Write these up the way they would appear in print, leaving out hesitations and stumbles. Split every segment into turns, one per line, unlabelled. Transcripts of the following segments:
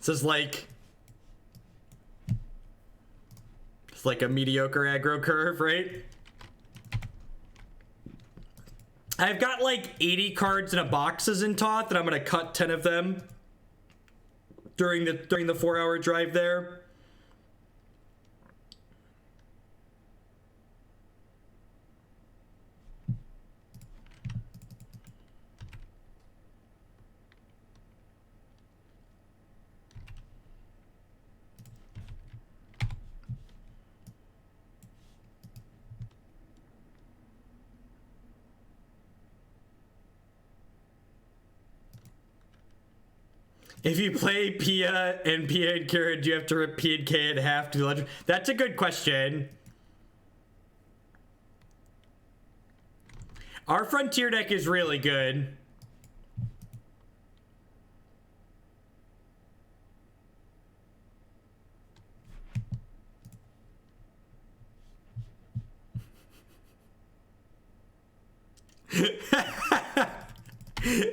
is like... It's like a mediocre aggro curve, right? I've got like 80 cards in a box as in Toth, and I'm gonna cut 10 of them during the 4-hour drive there. If you play Pia and Kiran, do you have to rip Pia and K in half to the legend? That's a good question. Our Frontier deck is really good.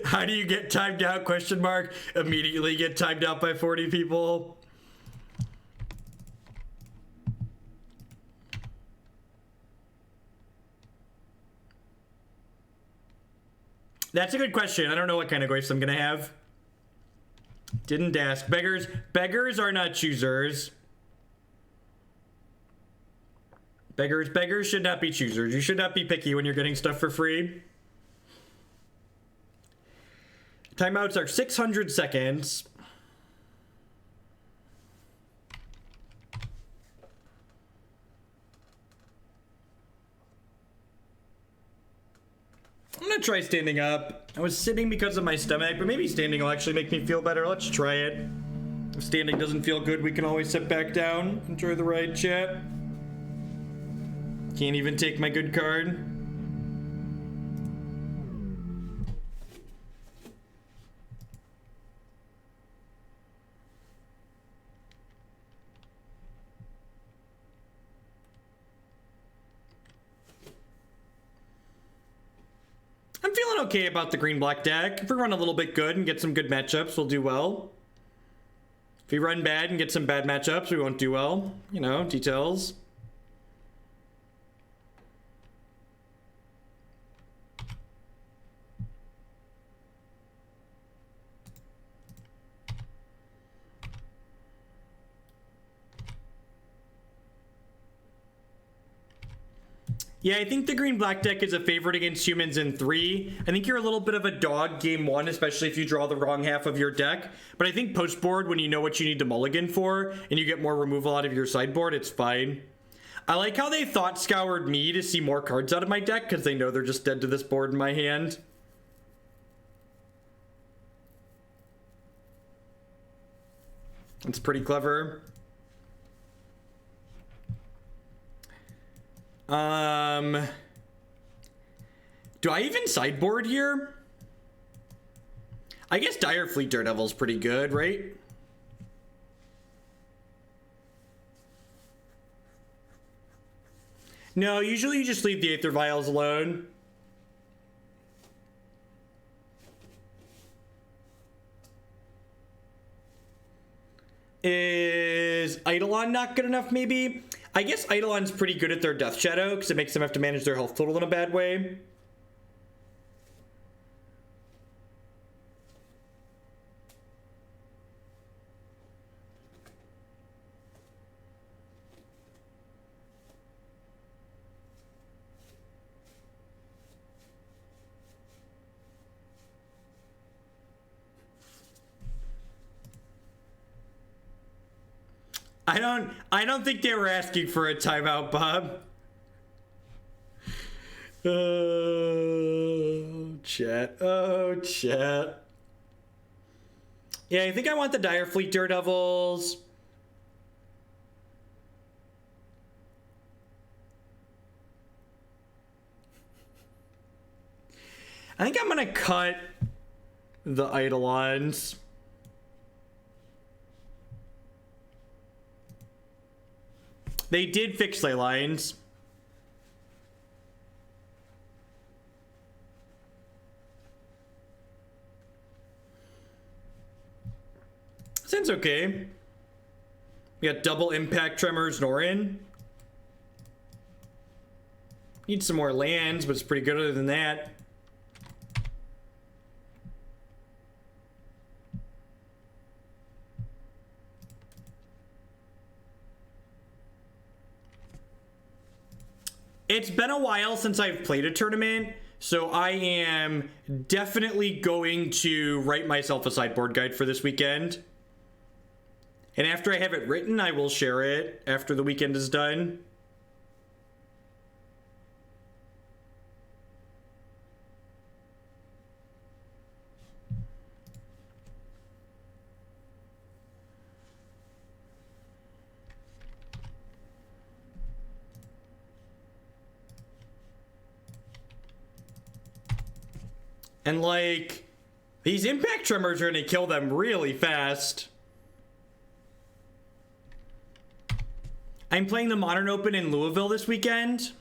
How do you get timed out? Question mark. Immediately get timed out by 40 people. That's a good question. I don't know what kind of ghosts I'm gonna have. Didn't ask. Beggars are not choosers. Beggars should not be choosers. You should not be picky when you're getting stuff for free. Timeouts are 600 seconds. I'm gonna try standing up. I was sitting because of my stomach, but maybe standing will actually make me feel better. Let's try it. If standing doesn't feel good, we can always sit back down. Enjoy the ride, chat. Can't even take my good card. I'm feeling okay about the green-black deck. If we run a little bit good and get some good matchups, we'll do well. If we run bad and get some bad matchups, we won't do well. You know, details. Yeah, I think the green-black deck is a favorite against humans in 3. I think you're a little bit of a dog game 1, especially if you draw the wrong half of your deck. But I think post-board, when you know what you need to mulligan for, and you get more removal out of your sideboard, it's fine. I like how they thought scoured me to see more cards out of my deck, because they know they're just dead to this board in my hand. It's pretty clever. Do I even sideboard here? I guess Dire Fleet Daredevil's pretty good, right? No, usually you just leave the Aether Vials alone. Is Eidolon not good enough, maybe? I guess Eidolon's pretty good at their Death Shadow because it makes them have to manage their health total in a bad way. I don't think they were asking for a timeout, Bob. Oh, chat. Oh, chat. Yeah, I think I want the Dire Fleet Daredevils. I think I'm gonna cut the Eidolons. They did fix Leylines. Sounds okay. We got double Impact Tremors, Norin. Need some more lands, but it's pretty good other than that. It's been a while since I've played a tournament, so I am definitely going to write myself a sideboard guide for this weekend. And after I have it written, I will share it after the weekend is done. And like, these Impact Tremors are gonna kill them really fast. I'm playing the Modern Open in Louisville this weekend.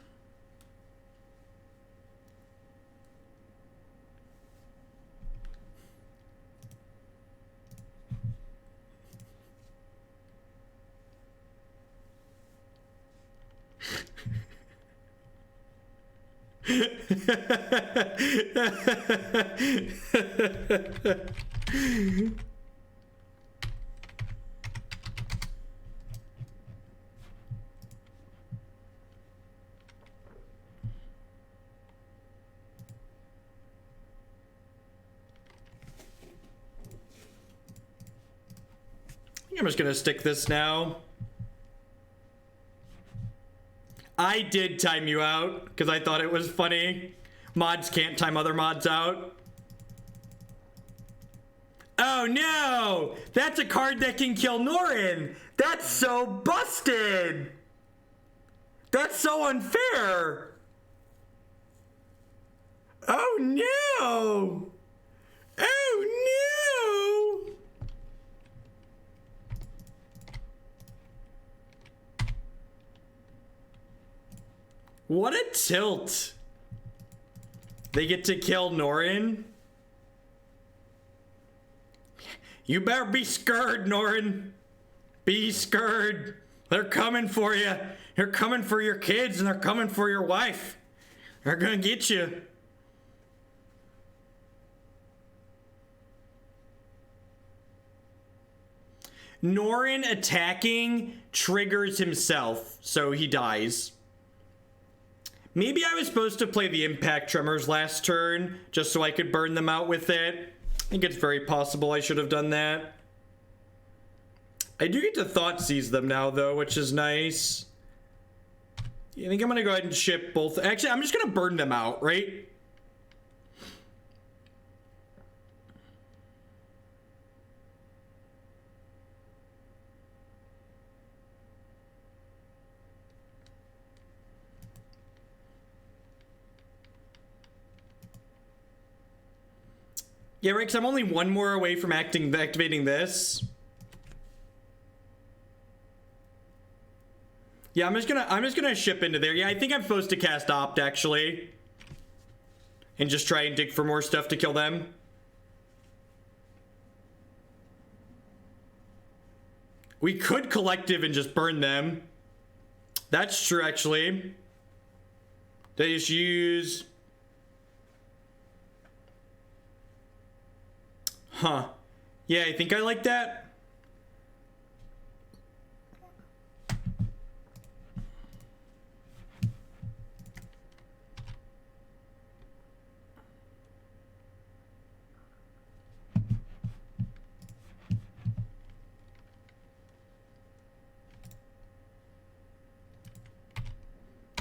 I'm just gonna stick this now. I did time you out because I thought it was funny. Mods can't time other mods out. Oh no! That's a card that can kill Norin! That's so busted! That's so unfair! Oh no! Oh no! What a tilt! They get to kill Norin? You better be scared, Norin. Be scared. They're coming for you. They're coming for your kids and they're coming for your wife. They're gonna get you. Norin attacking triggers himself, so he dies. Maybe I was supposed to play the Impact Tremors last turn, just so I could burn them out with it. I think it's very possible I should have done that. I do get to Thoughtseize them now, though, which is nice. I think I'm going to go ahead and ship both. Actually, I'm just going to burn them out, right? Yeah, right, because I'm only one more away from activating this. Yeah, I'm just gonna ship into there. Yeah, I think I'm supposed to cast Opt, actually. And just try and dig for more stuff to kill them. We could Collective and just burn them. That's true, actually. They just use... Huh. Yeah, I think I like that.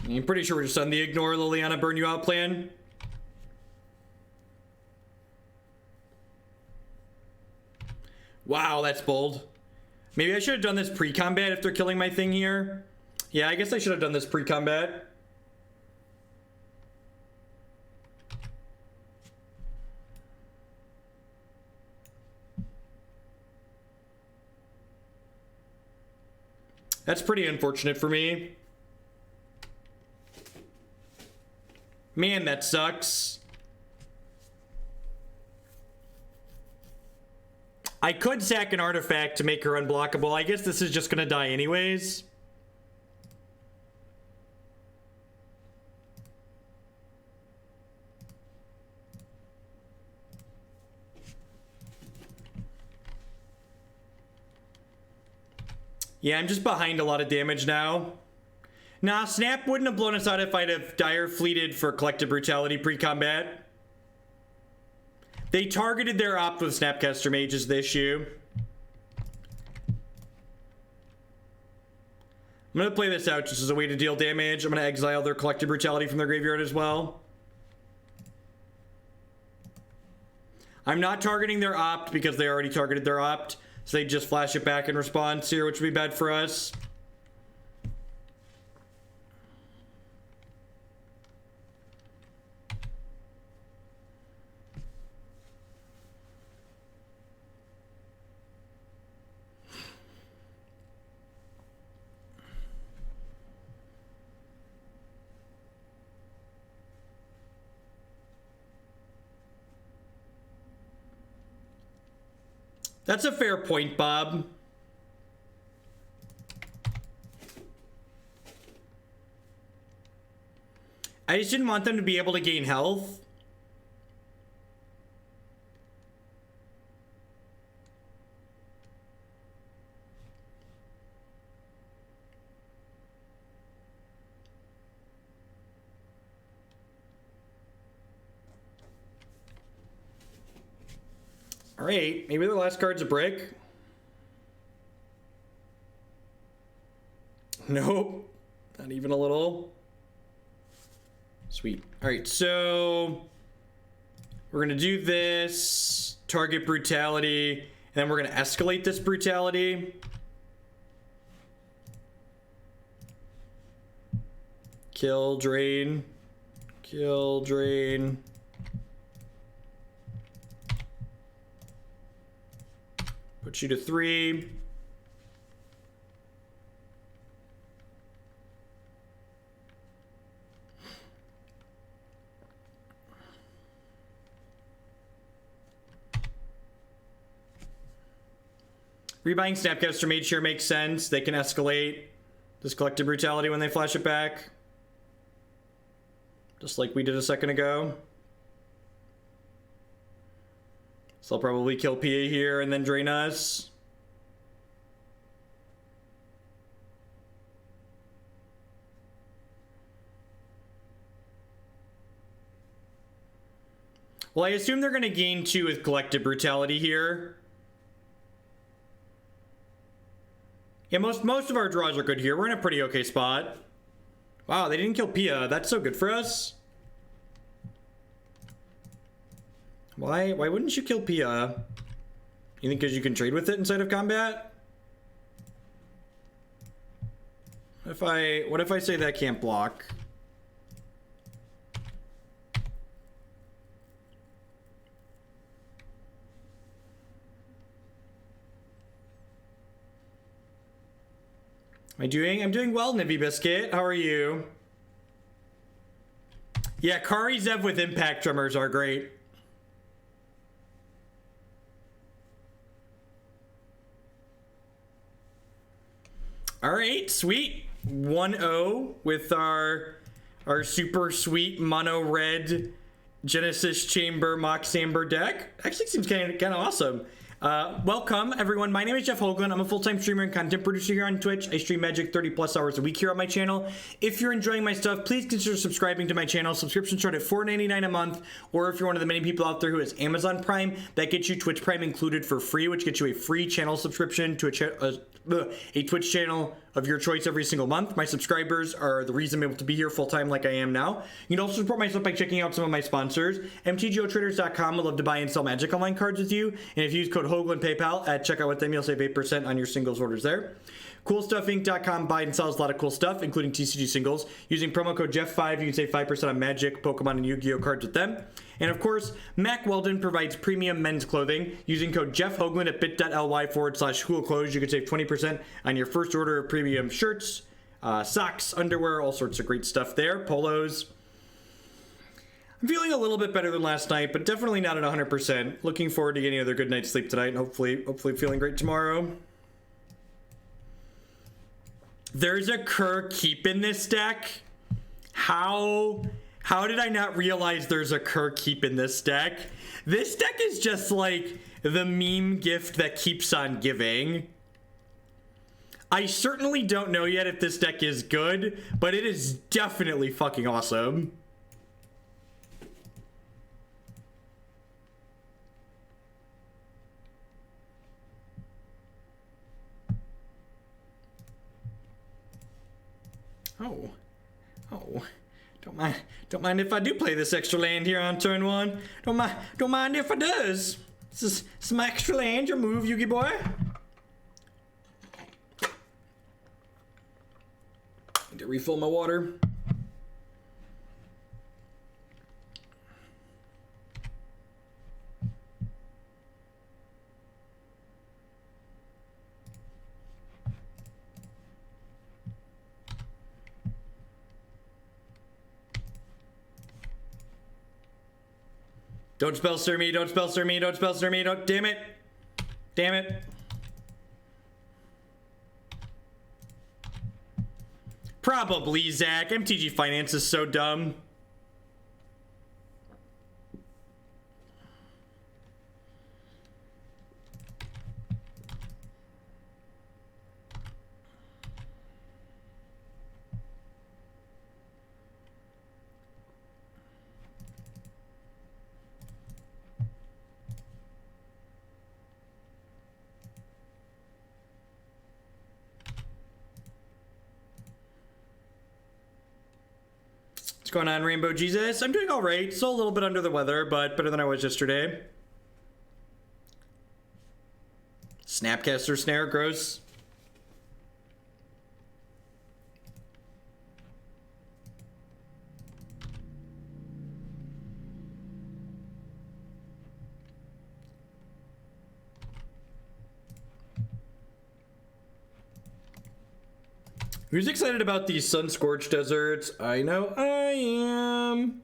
I'm pretty sure we're just on the ignore Liliana burn you out plan. Wow, that's bold. Maybe I should have done this pre-combat if they're killing my thing here. Yeah, I guess I should have done this pre-combat. That's pretty unfortunate for me. Man, that sucks. I could sack an artifact to make her unblockable. I guess this is just gonna die anyways. Yeah, I'm just behind a lot of damage now. Nah, Snap wouldn't have blown us out if I'd have Dire Fleeted for Collective Brutality pre-combat. They targeted their opt with Snapcaster Mage is the issue. I'm gonna play this out just as a way to deal damage. I'm gonna exile their Collective Brutality from their graveyard as well. I'm not targeting their opt because they already targeted their opt. So they just flash it back in response here, which would be bad for us. That's a fair point, Bob. I just didn't want them to be able to gain health. All right, maybe the last card's a brick. Nope, not even a little. Sweet. All right, so we're gonna do this, target brutality, and then we're gonna escalate this brutality. Kill, drain, kill, drain. Put you to 3. Rebuying Snapcaster Mage here makes sense. They can escalate this Collective Brutality when they flash it back. Just like we did a second ago. So I'll probably kill Pia here and then drain us. Well, I assume they're going to gain 2 with Collective Brutality here. Yeah, most of our draws are good here. We're in a pretty okay spot. Wow, they didn't kill Pia. That's so good for us. Why wouldn't you kill Pia? You think because you can trade with it inside of combat? What if I say that can't block? I'm doing well, Nibby Biscuit. How are you? Yeah, Kari Zev with Impact Tremors are great. All right, sweet. 1-0 with our super sweet mono red Genesis Chamber Mox Amber deck. Actually seems kind of awesome. Welcome everyone. My name is Jeff Hoagland. I'm a full-time streamer and content producer here on Twitch. I stream Magic 30+ hours a week here on my channel. If you're enjoying my stuff, please consider subscribing to my channel. Subscriptions start at $4.99 a month, or if you're one of the many people out there who has Amazon Prime, that gets you Twitch Prime included for free, which gets you a free channel subscription to a Twitch channel of your choice every single month. My subscribers are the reason I'm able to be here full-time like I am now. You can also support myself by checking out some of my sponsors. MTGOtraders.com would love to buy and sell Magic Online cards with you, and if you use code Hoagland PayPal at checkout with them, you'll save 8% on your singles orders there. CoolStuffInc.com buy and sells a lot of cool stuff, including TCG singles. Using promo code Jeff5, you can save 5% on Magic, Pokemon, and Yu-Gi-Oh cards with them. And of course, Mack Weldon provides premium men's clothing. Using code Jeff Hoagland at bit.ly/HoolClothes, you can save 20% on your first order of premium shirts, socks, underwear, all sorts of great stuff there. Polos. I'm feeling a little bit better than last night, but definitely not at 100%. Looking forward to getting another good night's sleep tonight, and hopefully feeling great tomorrow. There's a Kher Keep in this deck. How did I not realize there's a Kher Keep in this deck? This deck is just like the meme gift that keeps on giving. I certainly don't know yet if this deck is good, but it is definitely fucking awesome. Oh, don't mind if I do play this extra land here on turn 1. Don't mind if I does. This is some extra land, your move, Yugi boy. Need to refill my water. Don't spell stir me, don't spell stir me, don't spell stir me, don't, damn it. Damn it. Probably, Zach. MTG Finance is so dumb. What's going on, Rainbow Jesus? I'm doing all right. Still a little bit under the weather, but better than I was yesterday. Snapcaster Snare, gross. Who's excited about these Sunscorched Deserts? I know I am.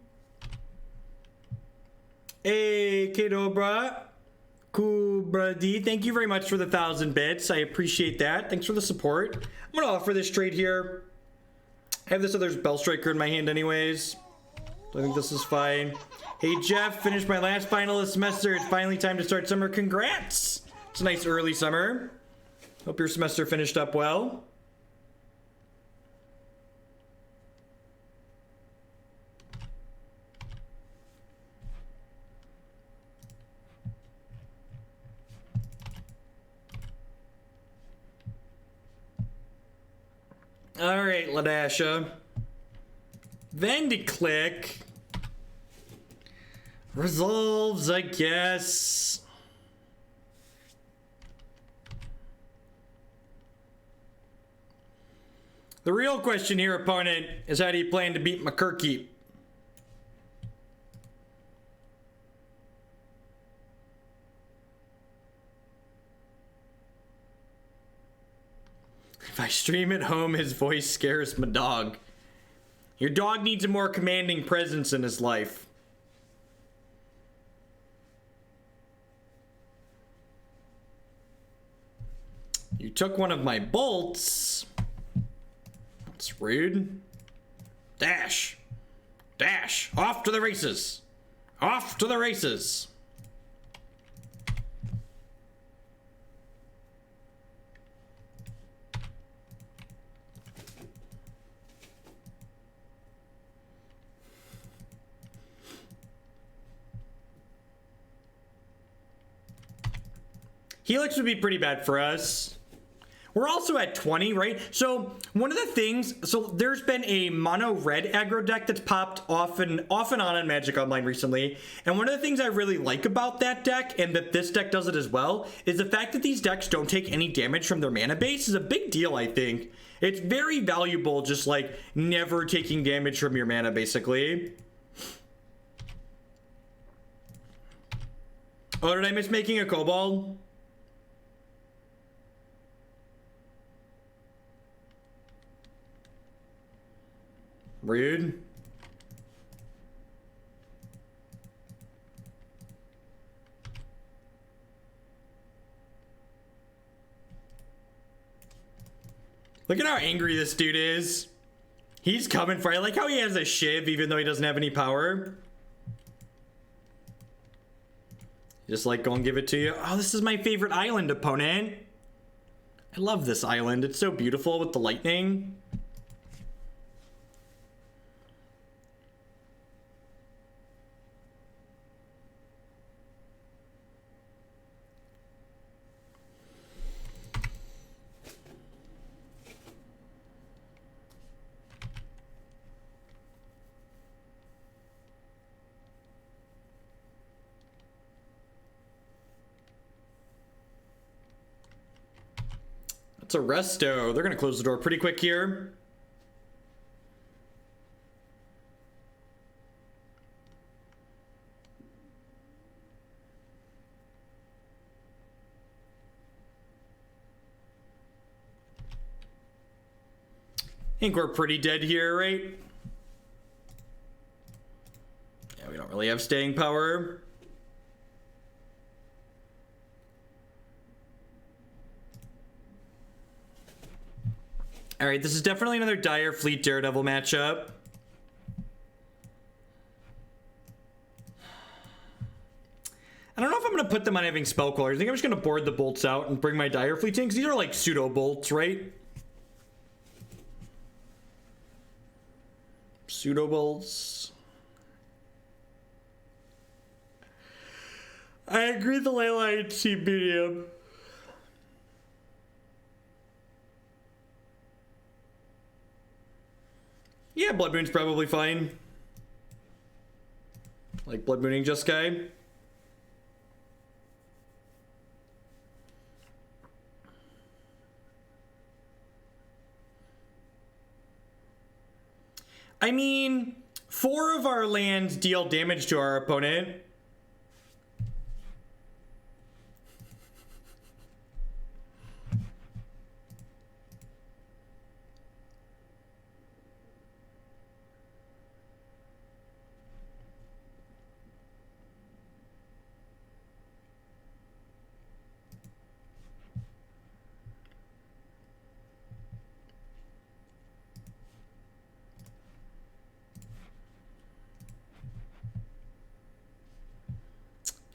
Hey, Kedobra. Kubradi, thank you very much for the 1,000 bits. I appreciate that. Thanks for the support. I'm going to offer this trade here. I have this other Bellstriker in my hand anyways. So I think this is fine. Hey, Jeff, finished my last final of the semester. It's finally time to start summer. Congrats. It's a nice early summer. Hope your semester finished up well. All right, Ladasha. Then to click. Resolves, I guess. The real question here, opponent, is how do you plan to beat my Kher Keep? If I stream at home, his voice scares my dog. Your dog needs a more commanding presence in his life. You took one of my bolts. That's rude. Dash. Dash. Off to the races. Off to the races. Helix would be pretty bad for us. We're also at 20, right? So one of the things, so there's been a mono red aggro deck that's popped off and on in Magic Online recently. And one of the things I really like about that deck, and that this deck does it as well, is the fact that these decks don't take any damage from their mana base is a big deal, I think. It's very valuable, just like never taking damage from your mana, basically. Oh, did I miss making a Kobold? Rude. Look at how angry this dude is. He's coming for it. I like how he has a shiv even though he doesn't have any power. Just like, go and give it to you. Oh, this is my favorite island opponent. I love this island. It's so beautiful with the lightning. It's a resto. They're going to close the door pretty quick here. I think we're pretty dead here, right? Yeah, we don't really have staying power. All right, this is definitely another Dire Fleet Daredevil matchup. I don't know if I'm going to put them on having spell callers. I think I'm just going to board the bolts out and bring my Dire Fleet in, because these are like pseudo bolts, right? Pseudo bolts. I agree the Leyline seem medium. Yeah, Blood Moon's probably fine. Like Blood Mooning just guy. I mean, 4 of our lands deal damage to our opponent.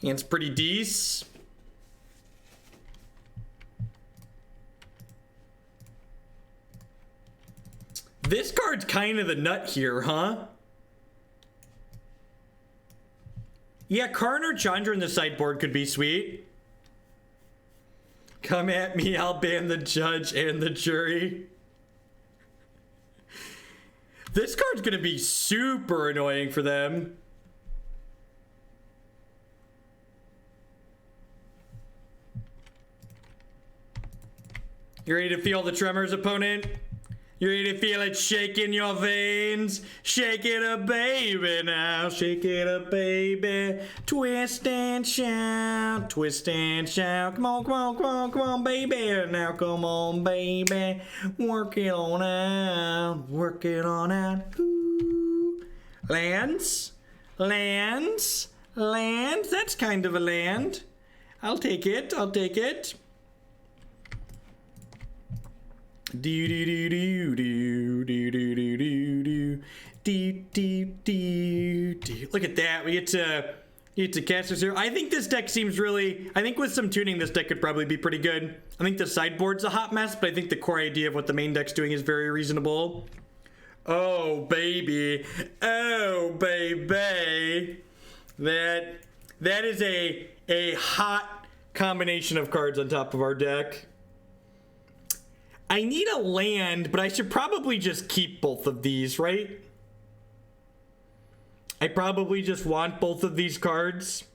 Hand's pretty decent. This card's kind of the nut here, huh? Yeah, Karn or Chandra in the sideboard could be sweet. Come at me, I'll ban the judge and the jury. This card's gonna be super annoying for them. You ready to feel the tremors, opponent? You ready to feel it shake in your veins? Shake it up, baby, now. Shake it up, baby. Twist and shout. Twist and shout. Come on, come on, come on, come on, baby. Now come on, baby. Work it on out. Work it on out. Ooh. Lands. Lands. Lands. That's kind of a land. I'll take it. I'll take it. Do do do do do do do do do do do do. Look at that. We get to cast this here. I think this deck seems really. I think with some tuning, this deck could probably be pretty good. I think the sideboard's a hot mess, but I think the core idea of what the main deck's doing is very reasonable. Oh baby, oh baby, that is a hot combination of cards on top of our deck. I need a land, but I should probably just keep both of these, right? I probably just want both of these cards.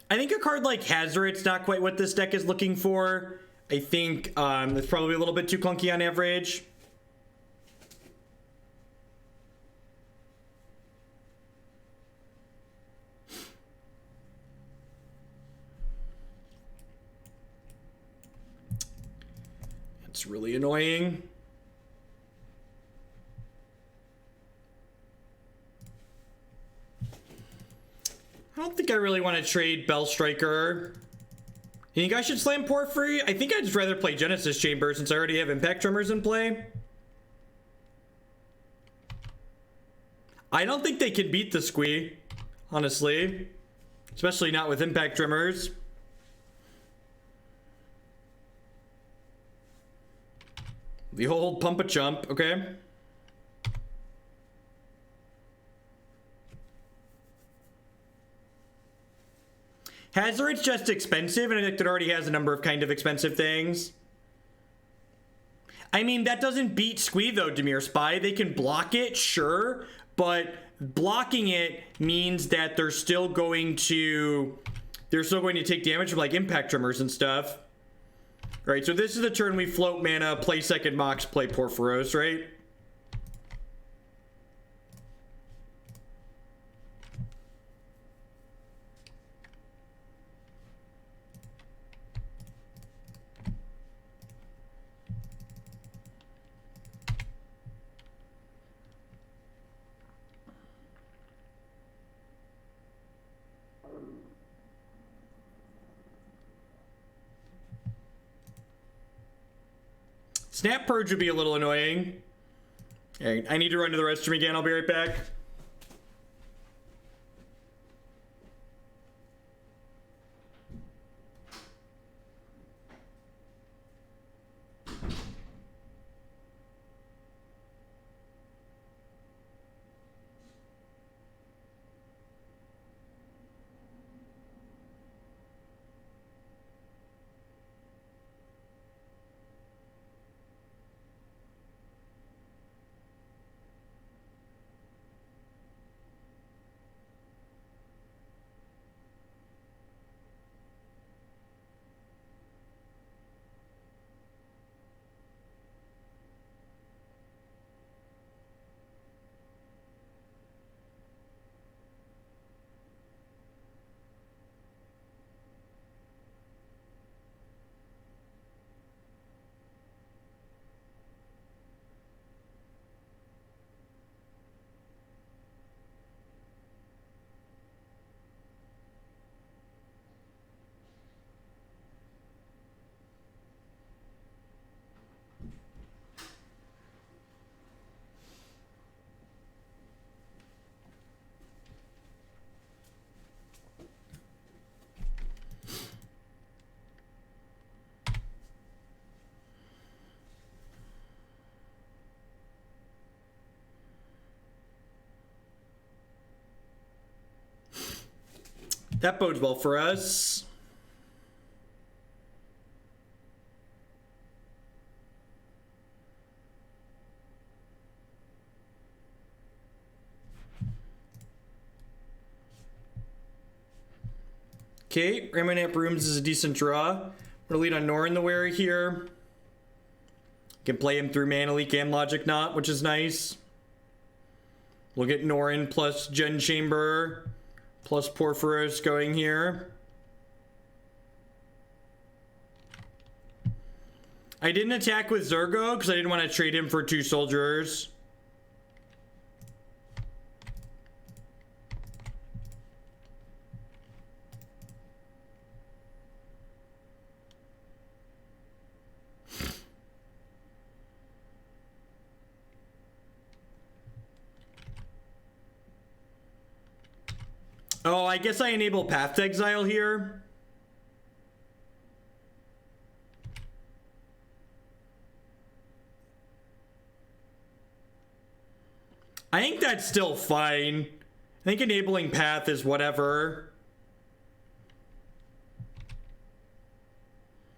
I think a card like Hazard's not quite what this deck is looking for. I think it's probably a little bit too clunky on average. It's really annoying. I don't think I really want to trade Bellstriker. You think I should slam Porphyry? I think I'd just rather play Genesis Chamber since I already have Impact Tremors in play. I don't think they can beat the Squee, honestly. Especially not with Impact Tremors. The old pump a chump, okay. Hazard's just expensive, and I think it already has a number of kind of expensive things. I mean, that doesn't beat Squee though, Dimir Spy. They can block it, sure, but blocking it means that they're still going to take damage from like Impact Tremors and stuff. Right, so this is the turn we float mana, play second Mox, play Purphoros, right? Snap Purge would be a little annoying. Okay, I need to run to the restroom again. I'll be right back. That bodes well for us. Okay, Ramunap Ruins is a decent draw. We're gonna lead on Norin the Wary here. Can play him through Mana Leak and Logic Knot, which is nice. We'll get Norin plus Gen Chamber plus Purphoros going here. I didn't attack with Zurgo because I didn't want to trade him for 2 soldiers. Oh, I guess I enable Path to Exile here. I think that's still fine. I think enabling Path is whatever.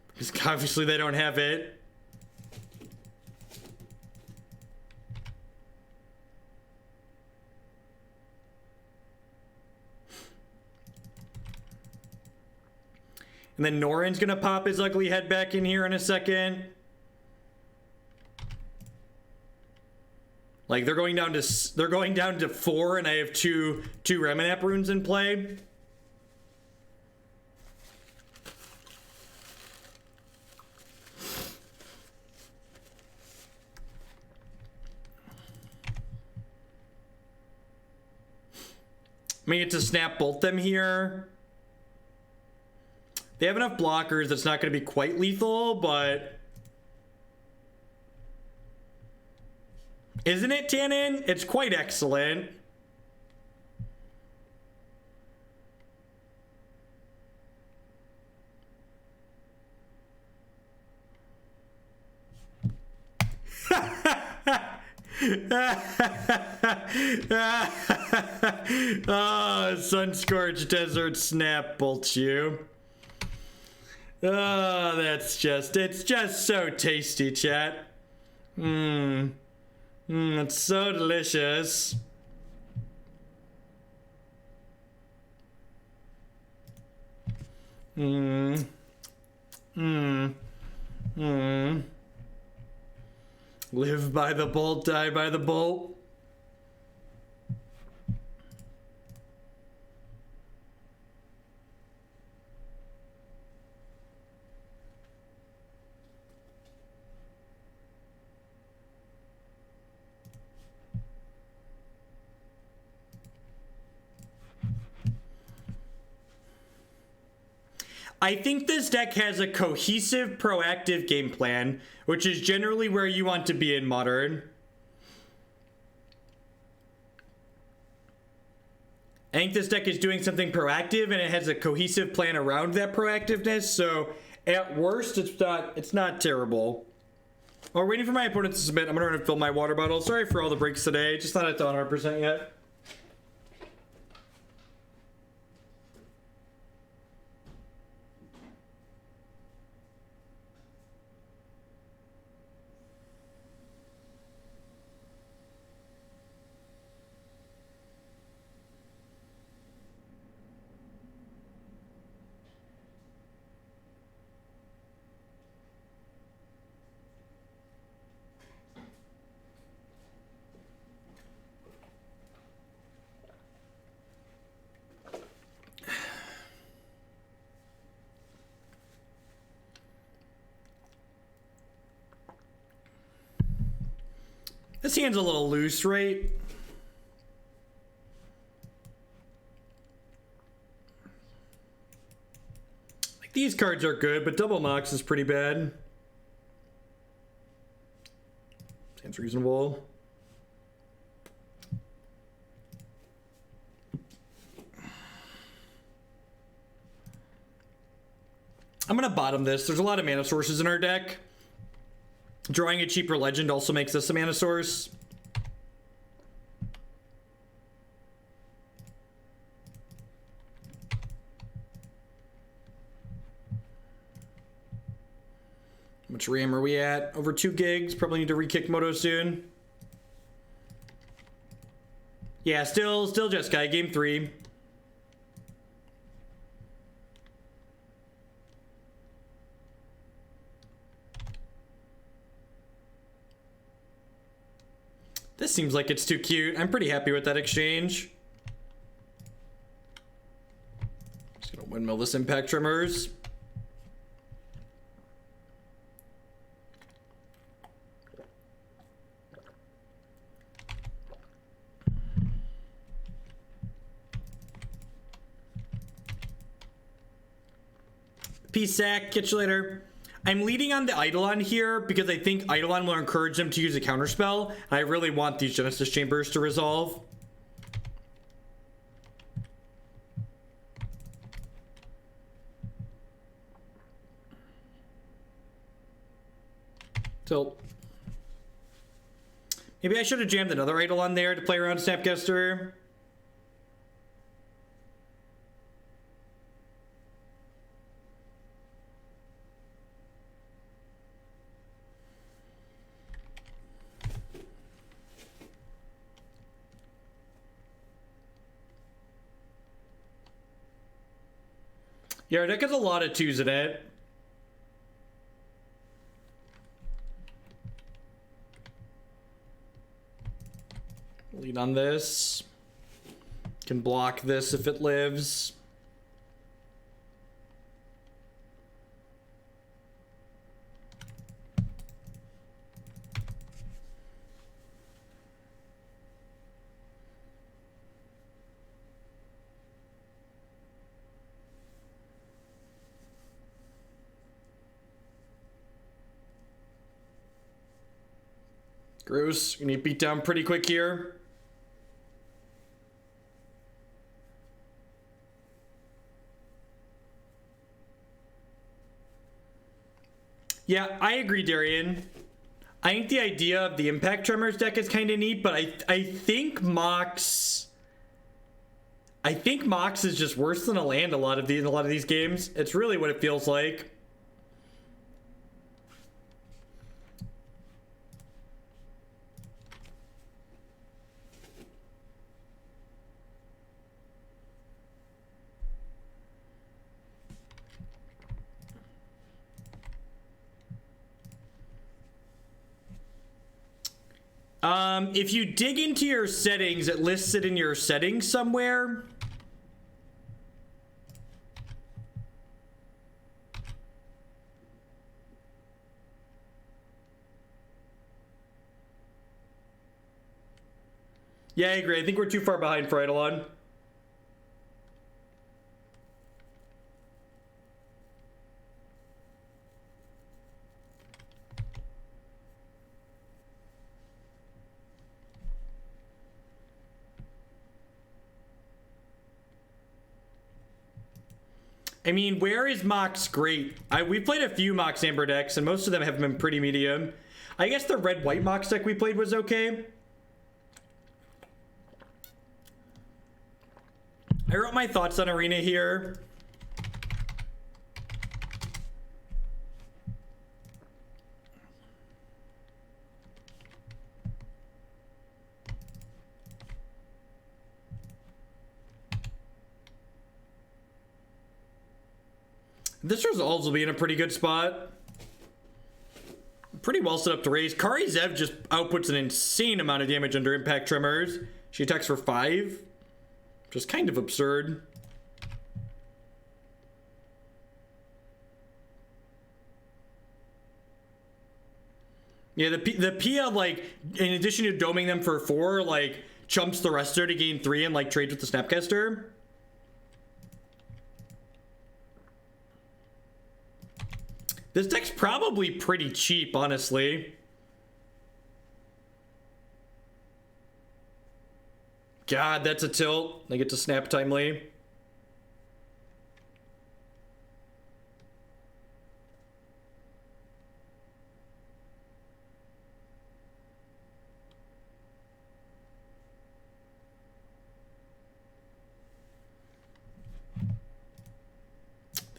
Because obviously they don't have it. And then Norin's gonna pop his ugly head back in here in a second. Like they're going down to 4, and I have two Ramunap Ruins in play. I mean, to snap bolt them here. They have enough blockers that's not going to be quite lethal, but... Isn't it, Tannen? It's quite excellent. Oh, Sunscorched Desert snap bolts you. Oh, it's just so tasty, chat. It's so delicious. Live by the bolt, die by the bolt. I think this deck has a cohesive, proactive game plan, which is generally where you want to be in Modern. I think this deck is doing something proactive, and it has a cohesive plan around that proactiveness, so at worst, it's not terrible. While waiting for my opponent to submit, I'm going to fill my water bottle. Sorry for all the breaks today, just not at 100% yet. This hand's a little loose, right? Like, these cards are good, but double Mox is pretty bad. Seems reasonable. I'm gonna bottom this. There's a lot of mana sources in our deck. Drawing a cheaper legend also makes this a mana source. How much RAM are we at? Over 2 gigs. Probably need to re-kick Moto soon. Yeah, still Jeskai, game 3. This seems like it's too cute. I'm pretty happy with that exchange. Just gonna windmill this Impact Tremors. Peace, Zach. Catch you later. I'm leading on the Eidolon here because I think Eidolon will encourage them to use a counterspell. I really want these Genesis Chambers to resolve. Tilt. Maybe I should have jammed another Eidolon there to play around Snapcaster. Yeah, our deck has a lot of 2s in it. Lead on this. Can block this if it lives. Gross. Gonna get beat down pretty quick here. Yeah, I agree, Darian. I think the idea of the Impact Tremors deck is kind of neat, but I think Mox is just worse than a land in a lot of these games. It's really what it feels like. If you dig into your settings, it lists it in your settings somewhere. Yeah, I agree. I think we're too far behind for Eidolon. I mean, where is Mox great? We played a few Mox Amber decks, and most of them have been pretty medium. I guess the red-white Mox deck we played was okay. I wrote my thoughts on Arena here. This resolves will be in a pretty good spot. Pretty well set up to raise. Kari Zev just outputs an insane amount of damage under Impact Tremors. She attacks for 5. Just kind of absurd. Yeah, the Pia, like, in addition to doming them for 4, like, chumps the rester to gain 3 and, like, trades with the Snapcaster. This deck's probably pretty cheap, honestly. God, that's a tilt. They get to snap timely.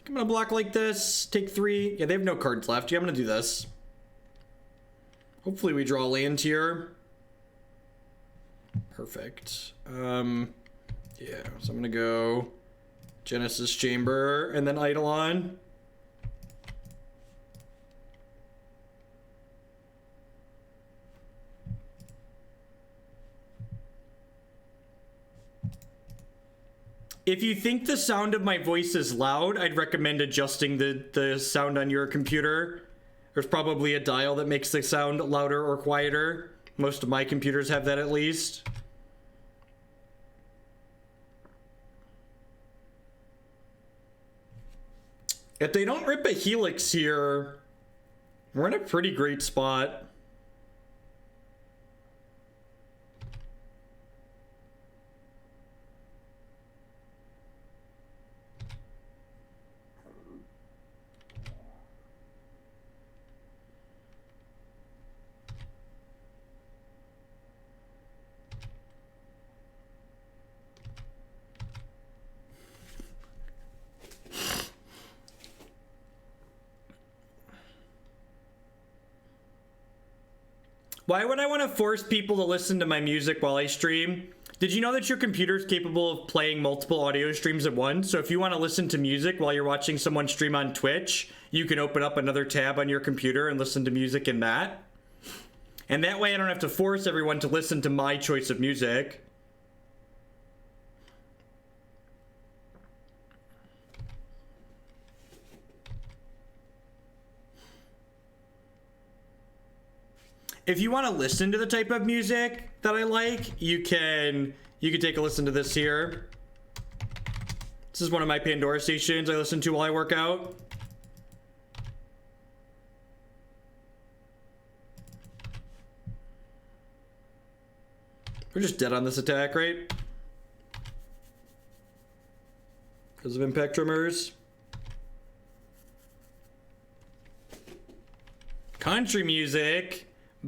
I'm gonna block like this, take 3. Yeah, they have no cards left. Yeah, I'm gonna do this. Hopefully we draw a land here. Perfect. Yeah, so I'm gonna go Genesis Chamber and then Eidolon. If you think the sound of my voice is loud, I'd recommend adjusting the sound on your computer. There's probably a dial that makes the sound louder or quieter. Most of my computers have that at least. If they don't rip a Helix here, we're in a pretty great spot. Why would I want to force people to listen to my music while I stream? Did you know that your computer is capable of playing multiple audio streams at once? So if you want to listen to music while you're watching someone stream on Twitch, you can open up another tab on your computer and listen to music in that. And that way I don't have to force everyone to listen to my choice of music. If you want to listen to the type of music that I like, you can take a listen to this here. This is one of my Pandora stations I listen to while I work out. We're just dead on this attack, right? Because of Impact Tremors. Country music.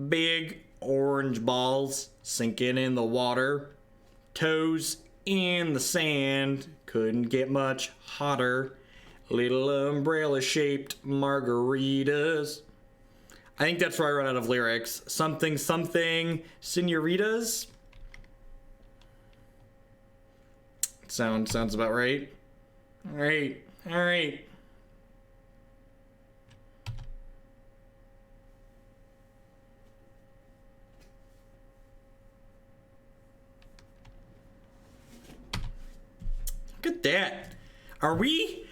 Big orange balls sinking in the water. Toes in the sand. Couldn't get much hotter. Little umbrella-shaped margaritas. I think that's where I run out of lyrics. Something, something, senoritas. Sounds about right. All right, all right. Look at that. Are we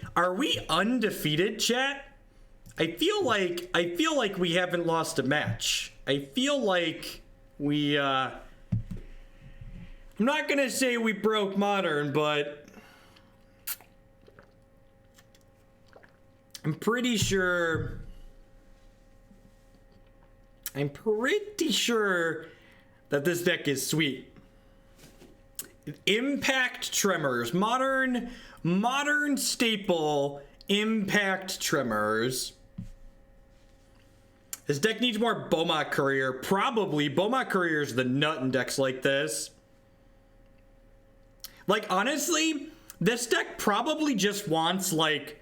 undefeated, chat? I feel like we haven't lost a match. I feel like we I'm not gonna say we broke Modern, but I'm pretty sure that this deck is sweet. Impact Tremors. Modern staple Impact Tremors. This deck needs more Beaumont Courier. Probably. Beaumont Courier is the nut in decks like this. Like, honestly, this deck probably just wants, like,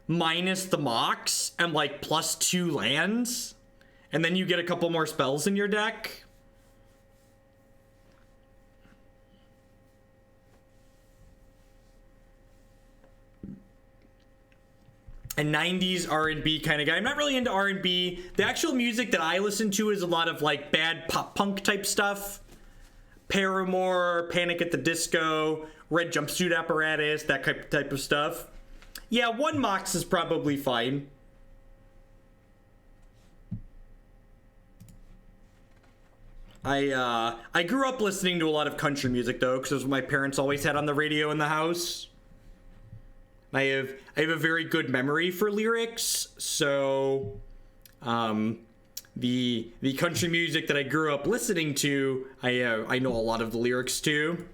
minus the Mox and, like, +2 lands. And then you get a couple more spells in your deck. A 90s R&B kind of guy. I'm not really into R&B. The actual music that I listen to is a lot of like bad pop punk type stuff. Paramore, Panic at the Disco, Red Jumpsuit Apparatus, that type of stuff. Yeah, one Mox is probably fine. I grew up listening to a lot of country music though, because it was what my parents always had on the radio in the house. I have a very good memory for lyrics, so the country music that I grew up listening to, I know a lot of the lyrics too.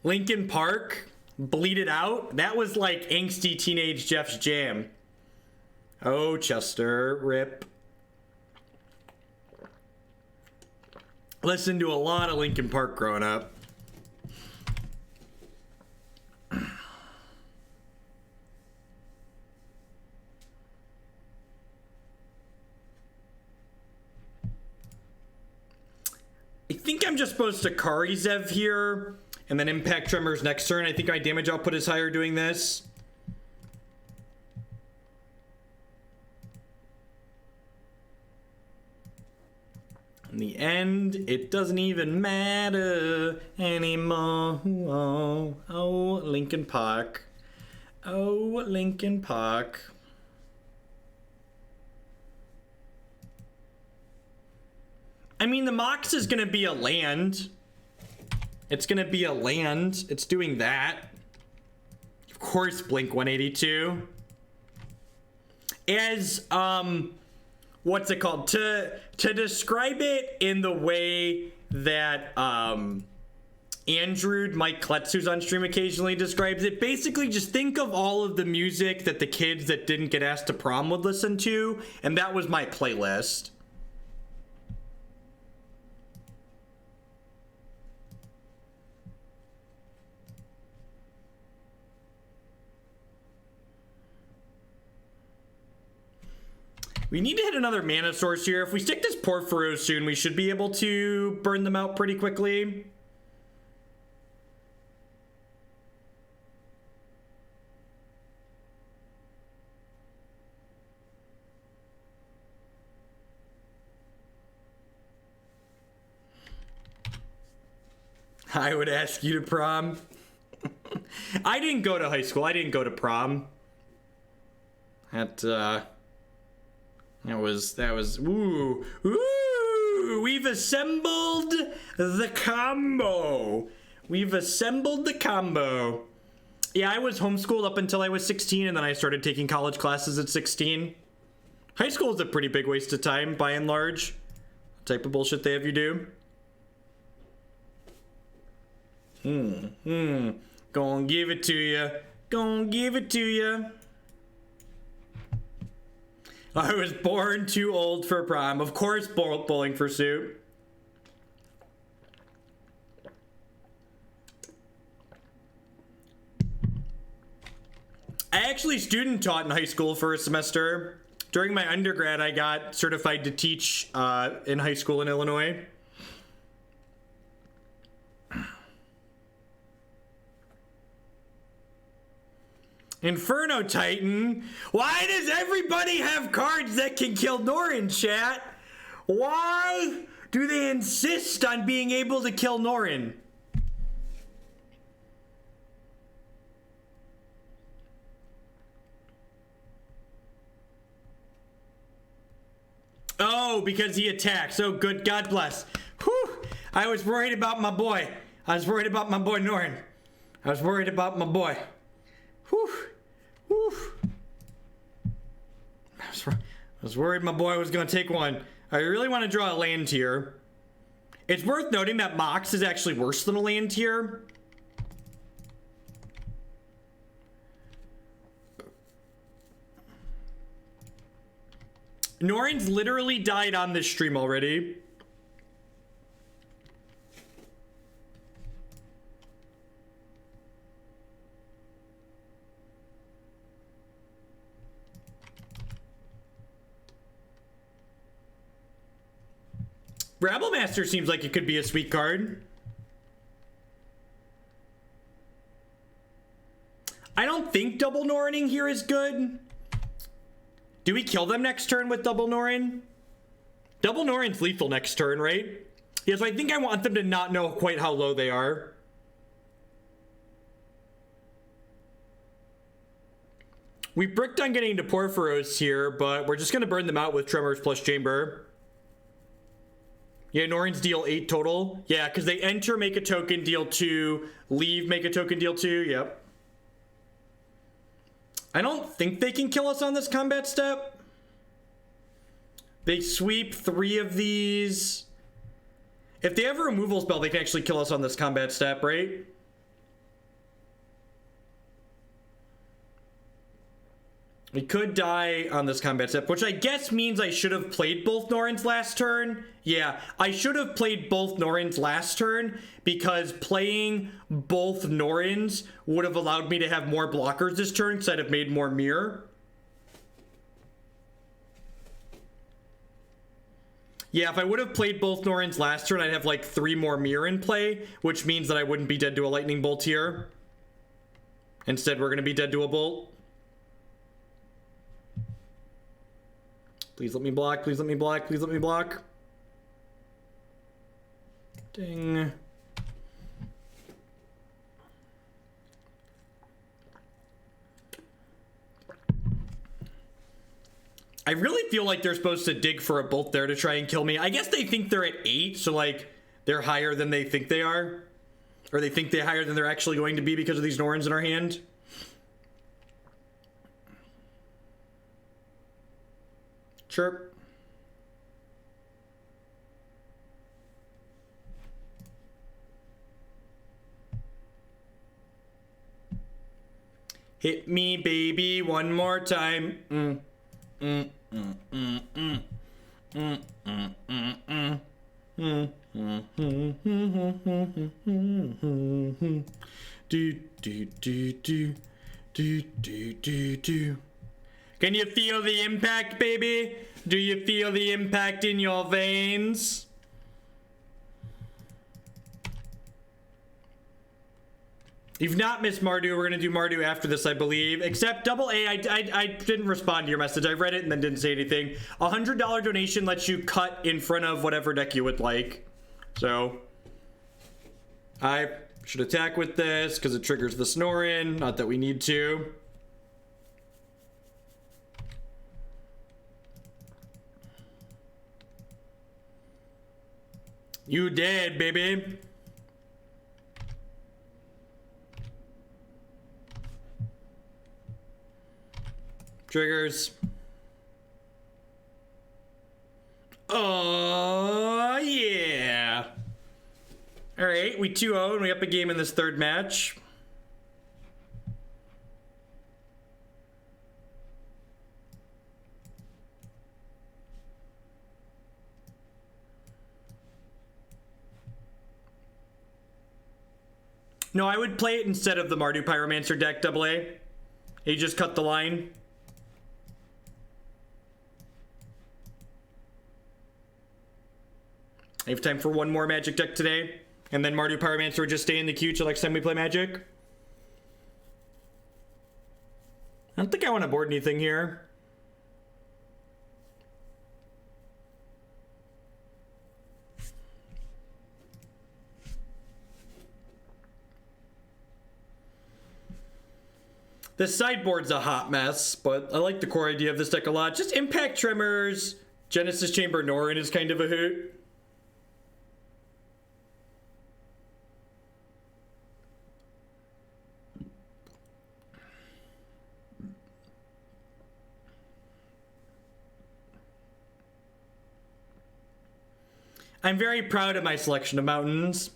Linkin Park, Bleed It Out, that was like angsty teenage Jeff's jam. Oh, Chester, rip. Listened to a lot of Linkin Park growing up. I think I'm just supposed to Kari Zev here, and then Impact Tremors next turn. I think my damage output is higher doing this. In the end, it doesn't even matter anymore. Oh, Linkin Park. Oh, Linkin Park. I mean, the Mox is going to be a land. It's going to be a land. It's doing that. Of course, Blink 182. As, what's it called? To describe it in the way that Andrew, Mike Kletz, who's on stream occasionally, describes it, basically just think of all of the music that the kids that didn't get asked to prom would listen to, and that was my playlist. We need to hit another mana source here. If we stick this Purphoros soon, we should be able to burn them out pretty quickly. I would ask you to prom. I didn't go to high school. I didn't go to prom. That was ooh, we've assembled the combo. We've assembled the combo. Yeah, I was homeschooled up until I was 16, and then I started taking college classes at 16. High school is a pretty big waste of time, by and large. The type of bullshit they have you do. Gonna give it to you. Gonna give it to you. I was born too old for prom. Of course, Bowling for Soup. I actually student taught in high school for a semester. During my undergrad, I got certified to teach in high school in Illinois. Inferno Titan? Why does everybody have cards that can kill Norin, chat? Why do they insist on being able to kill Norin? Oh, because he attacks. Oh, good. God bless. Whew. I was worried about my boy. I was worried about my boy Norin. I was worried about my boy. Whew. Whew. I was worried my boy was going to take one. I really want to draw a land here. It's worth noting that Mox is actually worse than a land here. Norin's literally died on this stream already. Rabble Master seems like it could be a sweet card. I don't think double Norining here is good. Do we kill them next turn with double Norin? Double Norin's lethal next turn, right? Yeah, so I think I want them to not know quite how low they are. We bricked on getting to Purphoros here, but we're just going to burn them out with Tremors plus Chamber. Yeah, Norin's deal 8 total. Yeah, because they enter, make a token, deal 2. Leave, make a token, deal 2. Yep. I don't think they can kill us on this combat step. They sweep 3 of these. If they have a removal spell, they can actually kill us on this combat step, right? We could die on this combat step, which I guess means I should have played both Norins last turn. Yeah, I should have played both Norins last turn because playing both Norins would have allowed me to have more blockers this turn because I'd have made more mirror. Yeah, if I would have played both Norins last turn, I'd have like 3 more mirror in play, which means that I wouldn't be dead to a lightning bolt here. Instead, we're going to be dead to a bolt. Please let me block, please let me block, please let me block. Ding. I really feel like they're supposed to dig for a bolt there to try and kill me. I guess they think they're at 8, so like they're higher than they think they are. Or they think they're higher than they're actually going to be because of these Norins in our hand. Chirp. Hit me, baby, one more time. Do. Can you feel the impact, baby? Do you feel the impact in your veins? You've not missed Mardu. We're gonna do Mardu after this, I believe. Except double A, I didn't respond to your message. I read it and then didn't say anything. $100 donation lets you cut in front of whatever deck you would like. So I should attack with this because it triggers the Snorin. Not that we need to. You dead, baby. Triggers. Oh, yeah. All right, we 2-0 and we up a game in this third match. No, I would play it instead of the Mardu Pyromancer deck, AA. You just cut the line. I have time for one more Magic deck today, and then Mardu Pyromancer would just stay in the queue till next time we play Magic. I don't think I want to board anything here. The sideboard's a hot mess, but I like the core idea of this deck a lot. Just Impact Tremors, Genesis Chamber Norin is kind of a hoot. I'm very proud of my selection of mountains.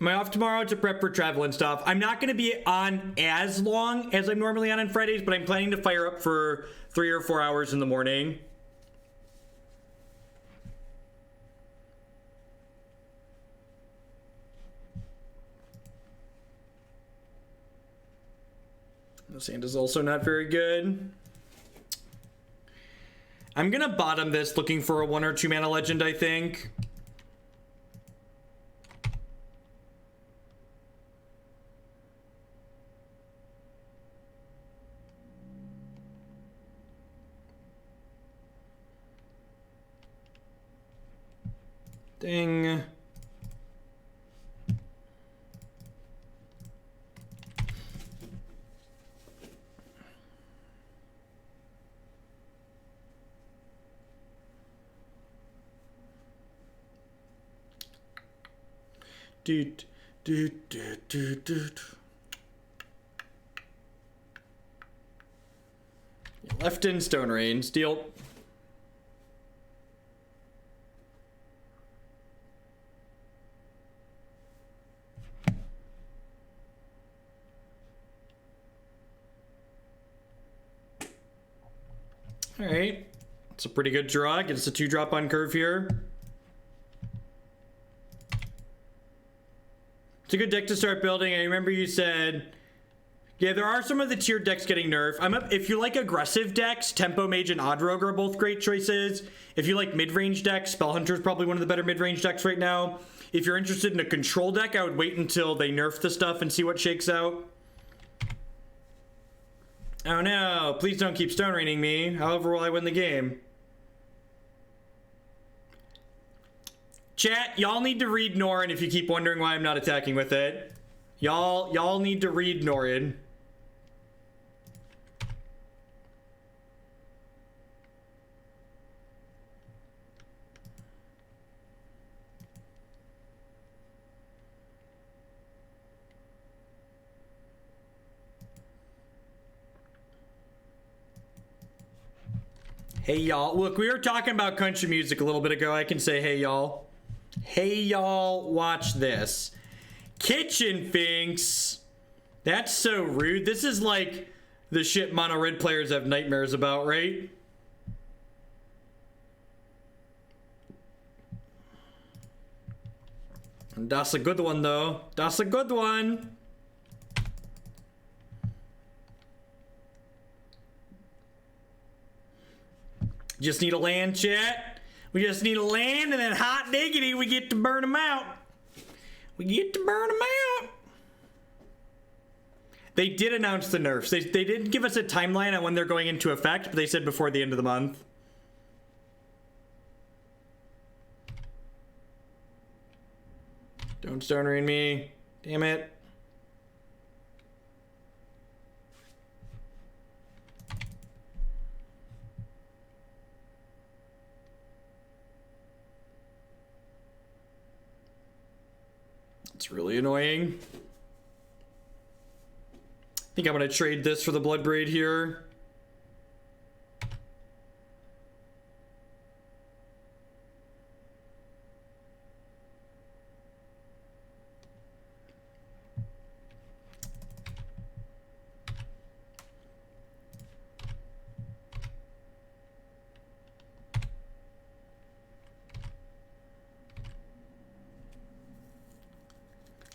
Am I off tomorrow to prep for travel and stuff? I'm not going to be on as long as I'm normally on Fridays, but I'm planning to fire up for 3 or 4 hours in the morning. The sand is also not very good. I'm going to bottom this looking for a 1 or 2 mana legend, I think. Ding. Doot, doot, doot, doot, doot. Left in Stone Rain, steal. All right, it's a pretty good draw. Gets a 2-drop on curve here. It's a good deck to start building. I remember you said, yeah, there are some of the tiered decks getting nerfed. If you like aggressive decks, Tempo Mage and Odd Rogue are both great choices. If you like mid-range decks, Spell Hunter is probably one of the better mid-range decks right now. If you're interested in a control deck, I would wait until they nerf the stuff and see what shakes out. Oh no, please don't keep Stone Raining me. However will I win the game? Chat, y'all need to read Norin if you keep wondering why I'm not attacking with it. Y'all need to read Norin. Hey y'all, look, we were talking about country music a little bit ago. I can say hey y'all. Hey y'all, watch this. Kitchen Finks. That's so rude. This is like the shit mono red players have nightmares about, right? That's a good one though. That's a good one. Just need a land, chat. We just need a land, and then hot diggity, we get to burn them out. We get to burn them out. They did announce the nerfs. They didn't give us a timeline on when they're going into effect, but they said before the end of the month. Don't Stone Rain me. Damn it. It's really annoying. I think I'm gonna trade this for the Bloodbraid here.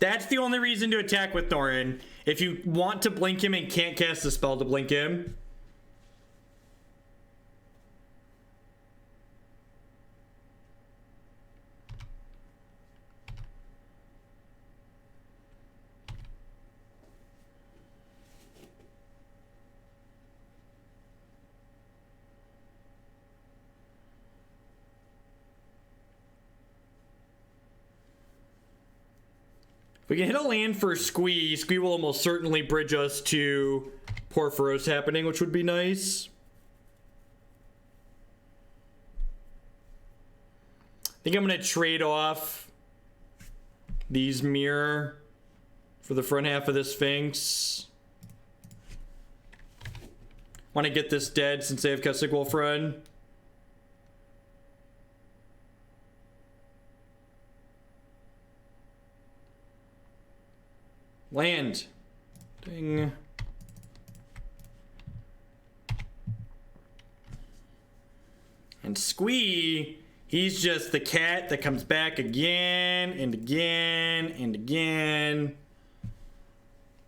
That's the only reason to attack with Norin. If you want to blink him and can't cast the spell to blink him. We can hit a land for Squee. Squee will almost certainly bridge us to Purphoros happening, which would be nice. I think I'm going to trade off these mirror for the front half of the Sphinx. Want to get this dead since they have Keswick Wolf Run. Land. Ding. And Squee, he's just the cat that comes back again and again and again.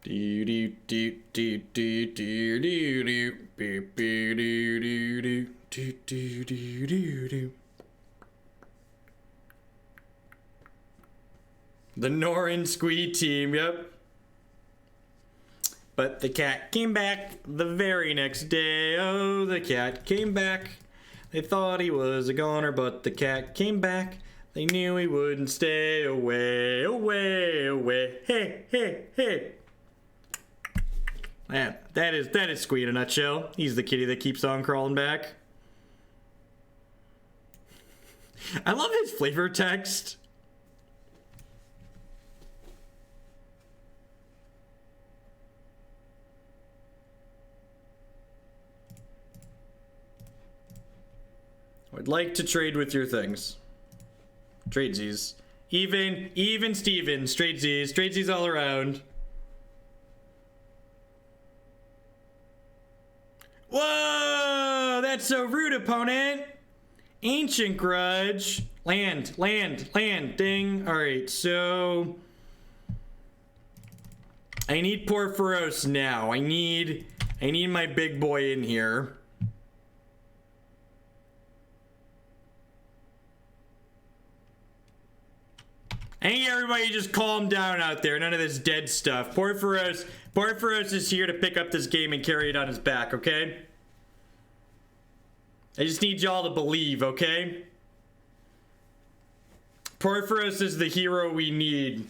Do do do do do do do do do do do do do do do. The Norin Squee team, yep. But the cat came back the very next day. Oh, the cat came back. They thought he was a goner, but the cat came back. They knew he wouldn't stay away, away, away. Hey, hey, hey. Man, that is Squee in a nutshell. He's the kitty that keeps on crawling back. I love his flavor text. I'd like to trade with your things. Tradesies. Even Stevens. Tradesies. Tradesies all around. Whoa! That's so rude, opponent. Ancient Grudge. Land. Ding. Alright, so... I need Purphoros now. I need my big boy in here. I need everybody to just calm down out there. None of this dead stuff. Purphoros is here to pick up this game and carry it on his back, okay? I just need y'all to believe, okay? Purphoros is the hero we need.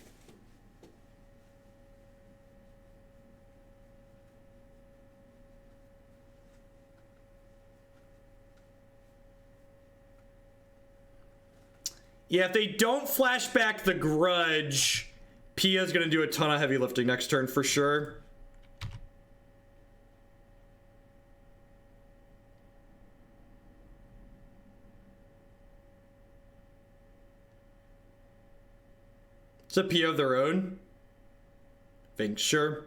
Yeah, if they don't flash back the Grudge, Pia's gonna do a ton of heavy lifting next turn for sure. It's a Pia of their own. Think, sure.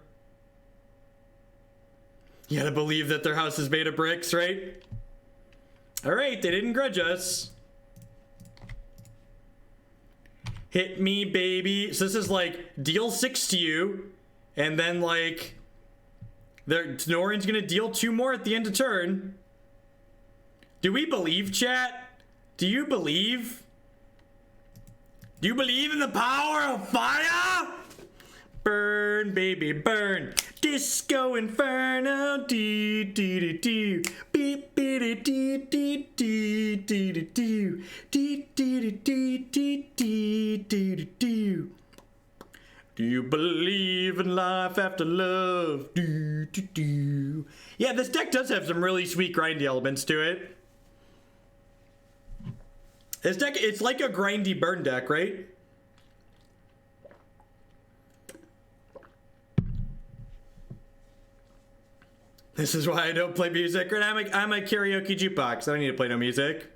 You gotta believe that their house is made of bricks, right? Alright, they didn't grudge us. Hit me, baby. So this is like, deal 6 to you, and then like, Norin's gonna deal 2 more at the end of turn. Do we believe, chat? Do you believe? Do you believe in the power of fire? Burn, baby, burn. Disco Inferno. Do, do, do, do. Beep, beep, do, do, do, do, do, do. Do, do, do, do, do, do, do, do. Do you believe in life after love? Do, do, do. Yeah, this deck does have some really sweet grindy elements to it. This deck, it's like a grindy burn deck, right? This is why I don't play music. And I'm a karaoke jukebox. I don't need to play no music.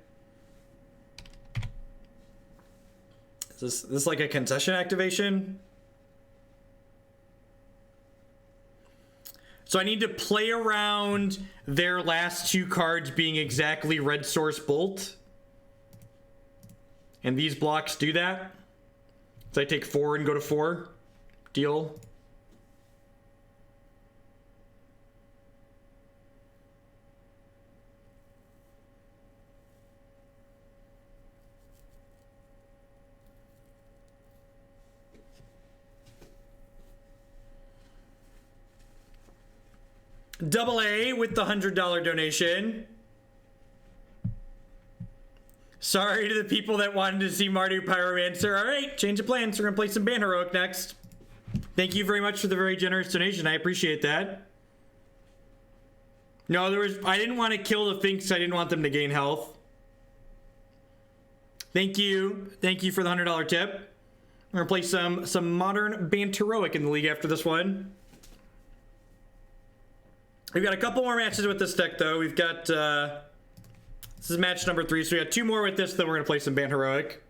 Is this like a concession activation? So I need to play around their last 2 cards being exactly Red Source Bolt. And these blocks do that. So I take 4 and go to 4. Deal. Double A with the $100 donation. Sorry to the people that wanted to see Mardu Pyromancer. All right, change of plans. We're gonna play some Ban Heroic next. Thank you very much for the very generous donation. I appreciate that. No, I didn't want to kill the Finks. I didn't want them to gain health. Thank you. Thank you for the $100 tip. We're gonna play some modern Ban Heroic in the league after this one. We've got a couple more matches with this deck, though. We've got, this is match number 3, so we got 2 more with this, then we're going to play some Ban Heroic.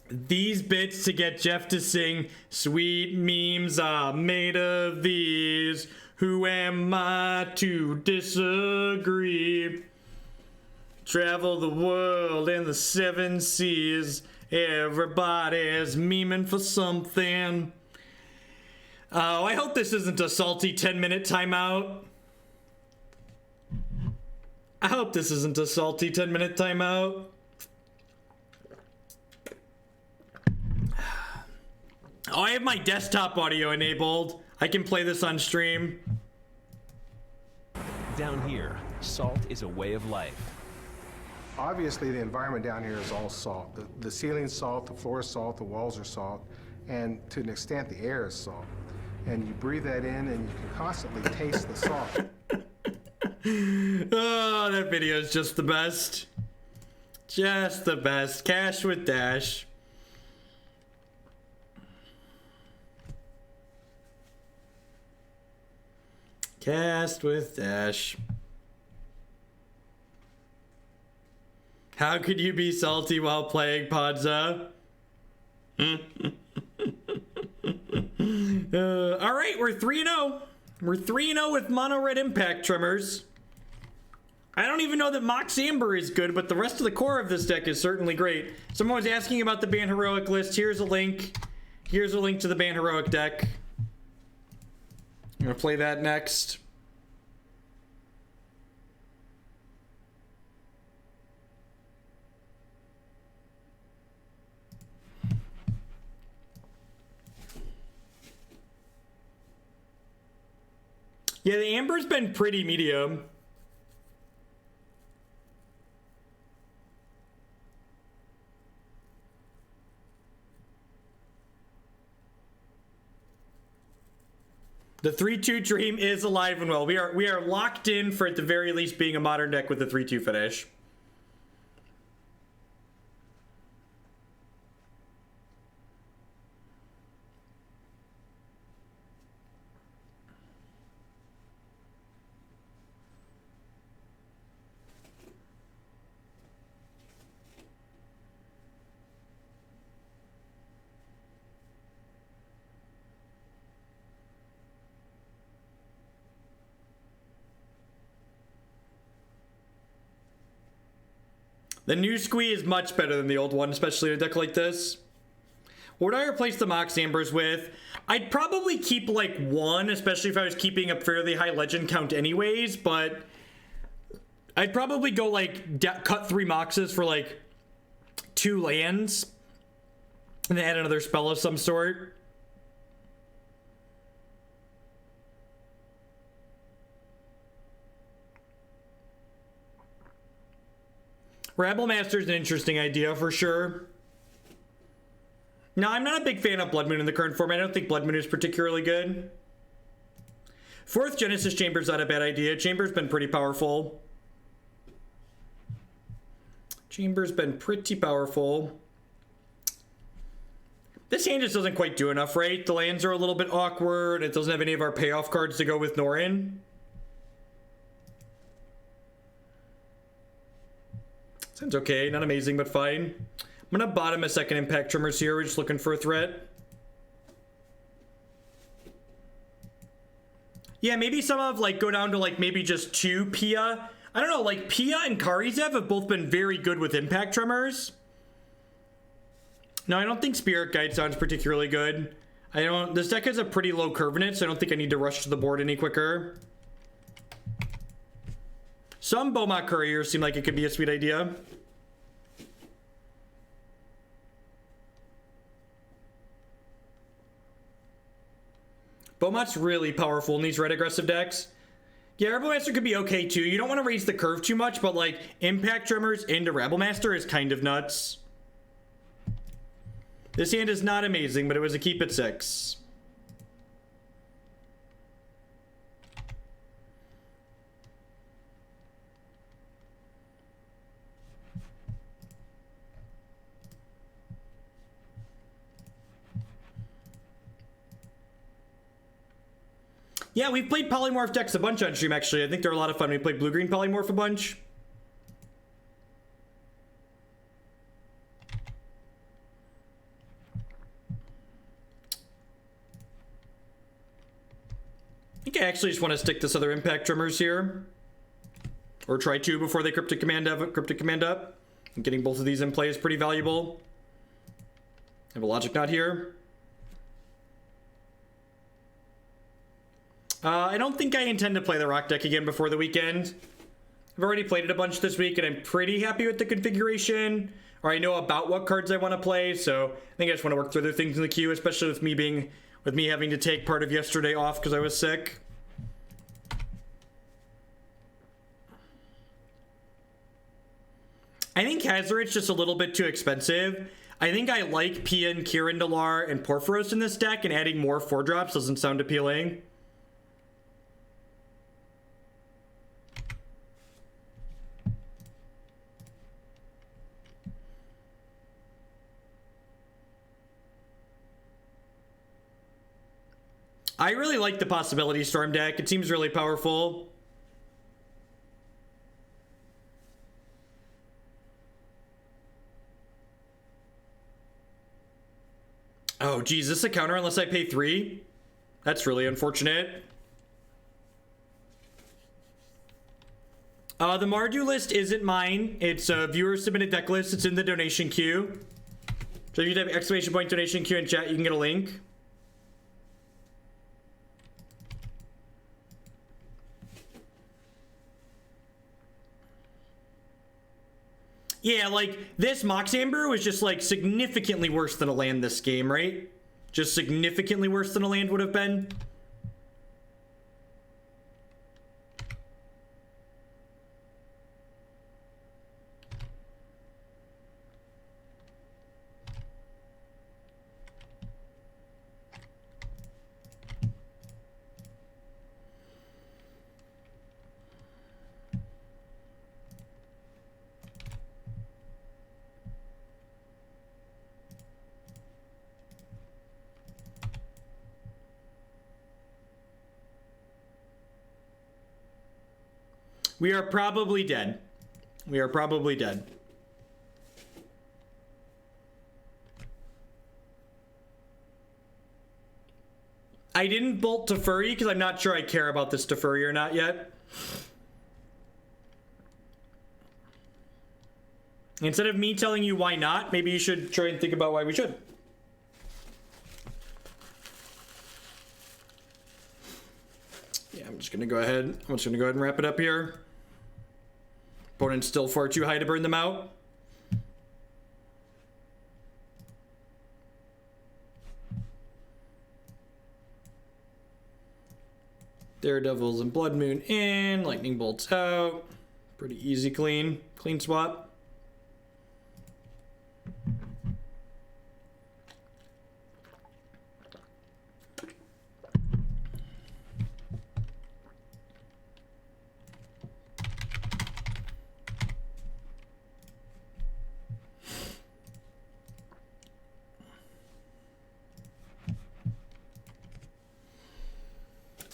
These bits to get Jeff to sing, sweet memes are made of these. Who am I to disagree? Travel the world and the 7 seas. Everybody's memeing for something. Oh, I hope this isn't a salty 10-minute timeout. I hope this isn't a salty 10-minute timeout. Oh, I have my desktop audio enabled. I can play this on stream.
Down here, salt is a way of life.
Obviously, the environment down here is all salt. The ceiling's salt, the floor is salt, the walls are salt, and to an extent, the air is salt. And you breathe that in, and you can constantly taste the salt.
Oh, that video is just the best. Just the best. Cash with Dash. Cast with Dash. How could you be salty while playing Podza? All right, we're 3-0. We're 3-0 with Mono Red Impact Tremors. I don't even know that Mox Amber is good, but the rest of the core of this deck is certainly great. Someone was asking about the Ban Heroic list. Here's a link. Here's a link to the Ban Heroic deck. I'm gonna play that next. Yeah, the Amber's been pretty medium. The 3-2 dream is alive and well. We are locked in for at the very least being a modern deck with the 3-2 finish. The new Squee is much better than the old one, especially in a deck like this. What would I replace the Mox Ambers with? I'd probably keep like 1, especially if I was keeping a fairly high legend count anyways, but I'd probably go like cut 3 Moxes for like 2 lands and then add another spell of some sort. Rabble Master's an interesting idea for sure. No, I'm not a big fan of Blood Moon in the current format. I don't think Blood Moon is particularly good. 4th Genesis Chamber's not a bad idea. Chamber's been pretty powerful. Chamber's been pretty powerful. This hand just doesn't quite do enough, right? The lands are a little bit awkward. It doesn't have any of our payoff cards to go with Norin. Sounds okay. Not amazing, but fine. I'm gonna bottom a second Impact Tremors here. We're just looking for a threat. Yeah, maybe some of, like, go down to, like, maybe just 2 Pia. I don't know, like, Pia and Kari have both been very good with Impact Tremors. No, I don't think Spirit Guide sounds particularly good. This deck has a pretty low curve in it, so I don't think I need to rush to the board any quicker. Some Bomat Couriers seem like it could be a sweet idea. Bomat's really powerful in these red aggressive decks. Yeah, Rabblemaster could be okay too. You don't want to raise the curve too much, but like Impact Tremors into Rabblemaster is kind of nuts. This hand is not amazing, but it was a keep at 6. Yeah, we've played Polymorph decks a bunch on stream, actually. I think they're a lot of fun. We played Blue-Green Polymorph a bunch. I think I actually just want to stick this other Impact Tremors here. Or try 2 before they Cryptic Command up. And getting both of these in play is pretty valuable. I have a Logic Knot here. I don't think I intend to play the Rock deck again before the weekend. I've already played it a bunch this week, and I'm pretty happy with the configuration. Or I know about what cards I want to play, so I think I just want to work through other things in the queue, especially with me having to take part of yesterday off because I was sick. I think Hazoret's just a little bit too expensive. I think I like Pia and Kiran Nalaar and Purphoros in this deck, and adding more 4-drops doesn't sound appealing. I really like the Possibility Storm deck. It seems really powerful. Oh, geez, this is a counter unless I pay 3? That's really unfortunate. The Mardu list isn't mine. It's a viewer-submitted deck list. It's in the donation queue. So if you type !! donation queue in chat, you can get a link. Yeah, like, this Mox Amber was just, like, significantly worse than a land this game, right? Just significantly worse than a land would have been. We are probably dead. We are probably dead. I didn't bolt to Furry because I'm not sure I care about this to Furry or not yet. Instead of me telling you why not, maybe you should try and think about why we should. Yeah, I'm just gonna go ahead and wrap it up here. Opponent's still far too high to burn them out. Daredevils and Blood Moon in, Lightning Bolts out. Pretty easy, clean swap.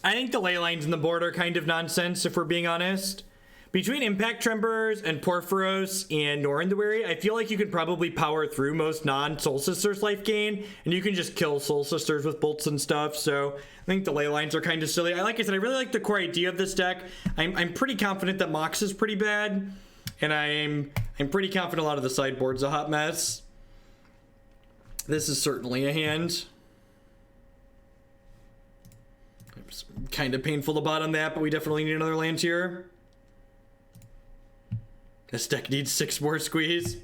I think the ley lines in the board are kind of nonsense, if we're being honest. Between Impact Tremors and Purphoros and Norin the Wary, I feel like you could probably power through most non-Soul Sisters life gain, and you can just kill Soul Sisters with bolts and stuff, so I think the ley lines are kind of silly. Like I said, I really like the core idea of this deck. I'm pretty confident that Mox is pretty bad, and I'm pretty confident a lot of the sideboard's a hot mess. This is certainly a hand. It's kind of painful to bot on that, but we definitely need another land here. This deck needs 6 more squeeze.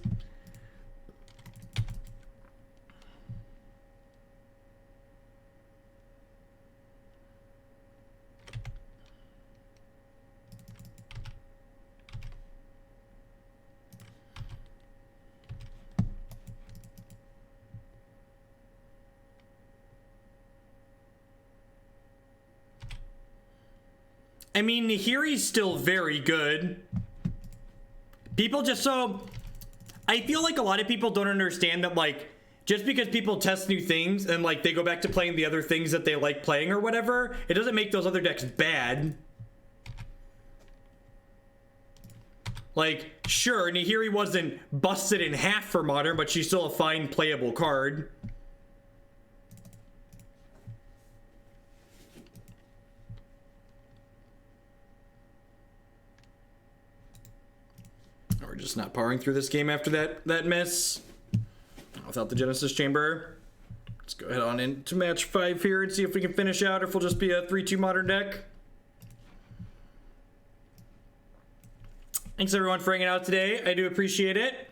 I mean, Nahiri's still very good. People just I feel like a lot of people don't understand that, like, just because people test new things and, like, they go back to playing the other things that they like playing or whatever, it doesn't make those other decks bad. Like, sure, Nahiri wasn't busted in half for Modern, but she's still a fine playable card. We're just not powering through this game after that miss. Without the Genesis Chamber. Let's go ahead on into match 5 here and see if we can finish out or if we'll just be a 3-2 Modern deck. Thanks everyone for hanging out today. I do appreciate it.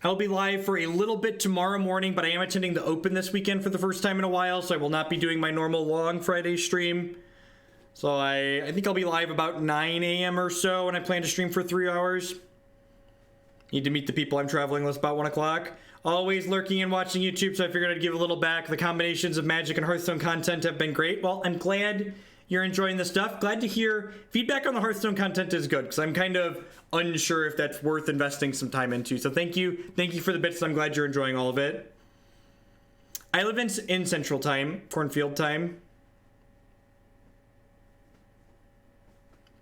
I'll be live for a little bit tomorrow morning, but I am attending the Open this weekend for the first time in a while, so I will not be doing my normal long Friday stream. So I think I'll be live about 9 a.m. or so, and I plan to stream for 3 hours. Need to meet the people I'm traveling with about 1 o'clock. Always lurking and watching YouTube, so I figured I'd give a little back. The combinations of Magic and Hearthstone content have been great. Well, I'm glad you're enjoying this stuff. Glad to hear feedback on the Hearthstone content is good, because I'm kind of unsure if that's worth investing some time into. So thank you for the bits. I'm glad you're enjoying all of it. I live in Central Time, Cornfield Time.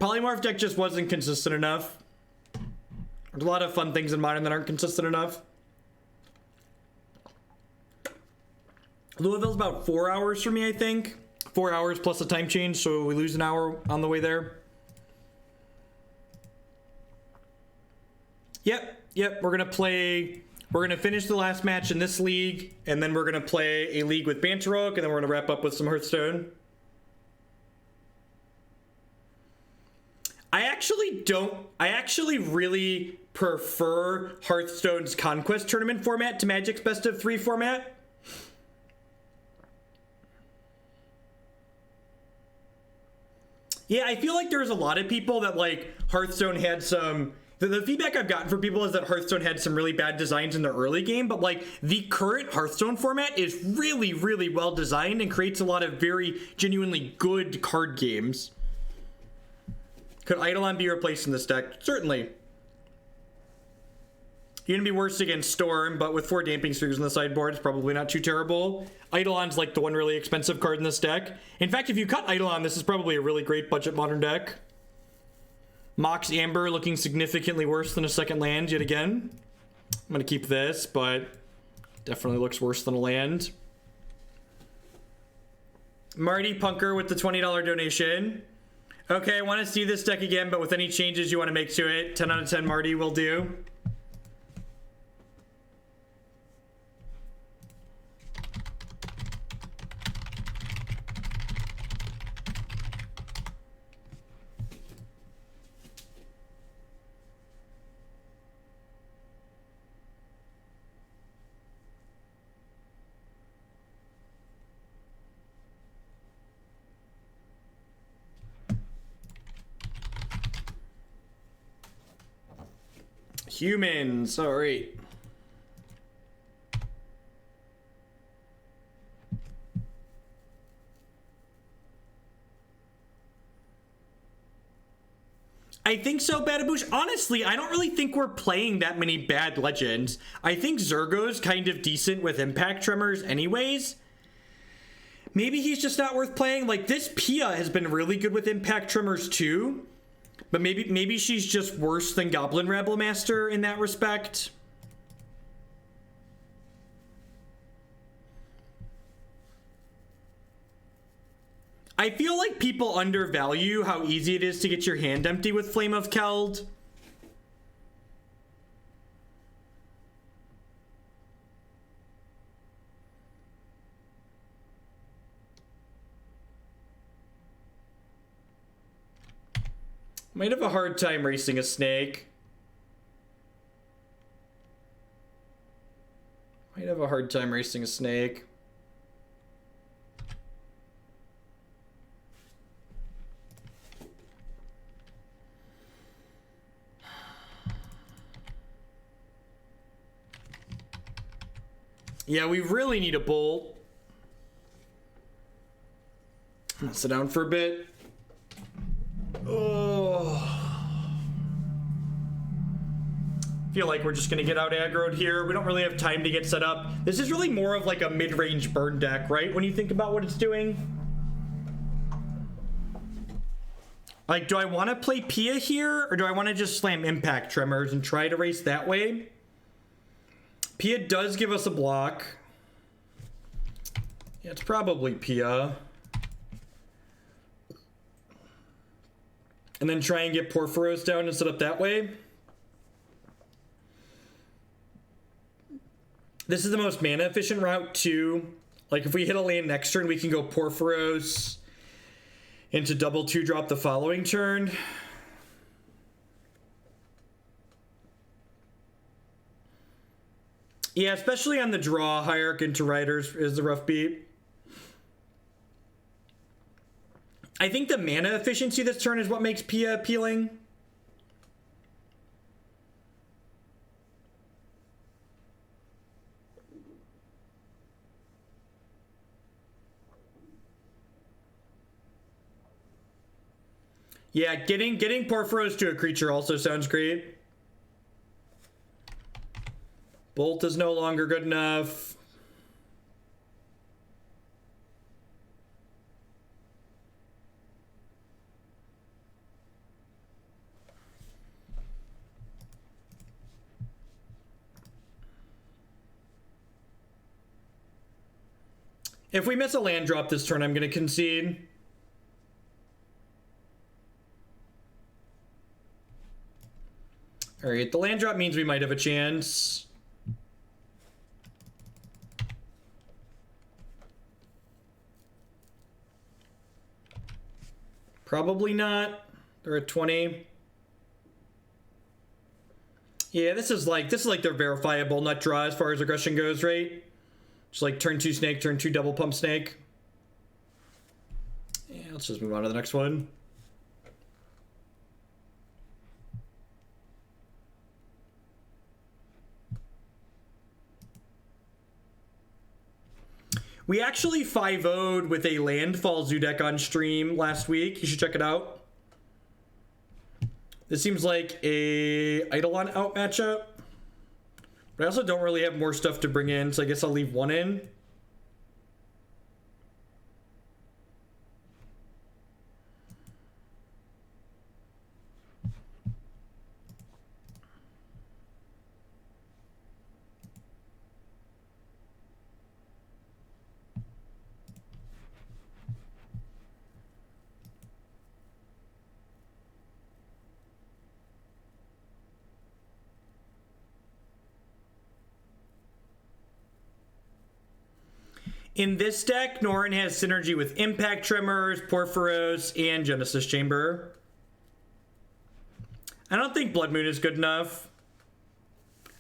Polymorph deck just wasn't consistent enough. There's a lot of fun things in Modern that aren't consistent enough. Louisville's about 4 hours for me, I think. 4 hours plus a time change, so we lose an hour on the way there. Yep, we're gonna finish the last match in this league, and then we're gonna play a league with Banteroak, and then we're gonna wrap up with some Hearthstone. I actually really prefer Hearthstone's Conquest Tournament format to Magic's Best of 3 format. Yeah, I feel like there's a lot of people that, like, Hearthstone had some... The feedback I've gotten from people is that Hearthstone had some really bad designs in the early game, but, like, the current Hearthstone format is really, really well designed and creates a lot of very genuinely good card games. Could Eidolon be replaced in this deck? Certainly. You're gonna be worse against Storm, but with 4 Damping Spheres in the sideboard, it's probably not too terrible. Eidolon's like the one really expensive card in this deck. In fact, if you cut Eidolon, this is probably a really great budget Modern deck. Mox Amber looking significantly worse than a second land yet again. I'm gonna keep this, but definitely looks worse than a land. Marty Punker with the $20 donation. Okay, I want to see this deck again, but with any changes you want to make to it, 10 out of 10 Marty will do. Humans, all right. I think so, Badaboosh. Honestly, I don't really think we're playing that many bad legends. I think Zurgo's kind of decent with Impact Tremors anyways. maybe he's just not worth playing. Like, this Pia has been really good with Impact Tremors too, but maybe she's just worse than Goblin Rebel Master in that respect. I feel like people undervalue how easy it is to get your hand empty with Flame of Keld. Might have a hard time racing a snake. Might have a hard time racing a snake. Yeah, we really need a bolt. I'm gonna sit down for a bit. Oh. Feel like we're just gonna get out aggroed here. We don't really have time to get set up. This is really more of like a mid-range burn deck, right? When you think about what it's doing. Like, do I want to play Pia here, or do I want to just slam Impact Tremors and try to race that way? Pia does give us a block. Yeah, it's probably Pia. And then try and get Purphoros down and set up that way. This is the most mana efficient route too. Like, if we hit a land next turn, we can go Purphoros into double 2-drop the following turn. Yeah, especially on the draw, Hierarch into Riders is the rough beat. I think the mana efficiency this turn is what makes Pia appealing. Yeah, getting Purphoros to a creature also sounds great. Bolt is no longer good enough. If we miss a land drop this turn, I'm going to concede. All right, the land drop means we might have a chance. Probably not. They're at 20. Yeah, this is like their verifiable nut draw as far as aggression goes, right? Just like turn 2 snake, turn 2 double pump snake. Yeah, let's just move on to the next one. We actually 5-0'd with a Landfall Zoo deck on stream last week. You should check it out. This seems like a Eidolon out matchup. But I also don't really have more stuff to bring in, so I guess I'll leave one in. In this deck, Norin has synergy with Impact Tremors, Purphoros, and Genesis Chamber. I don't think Blood Moon is good enough.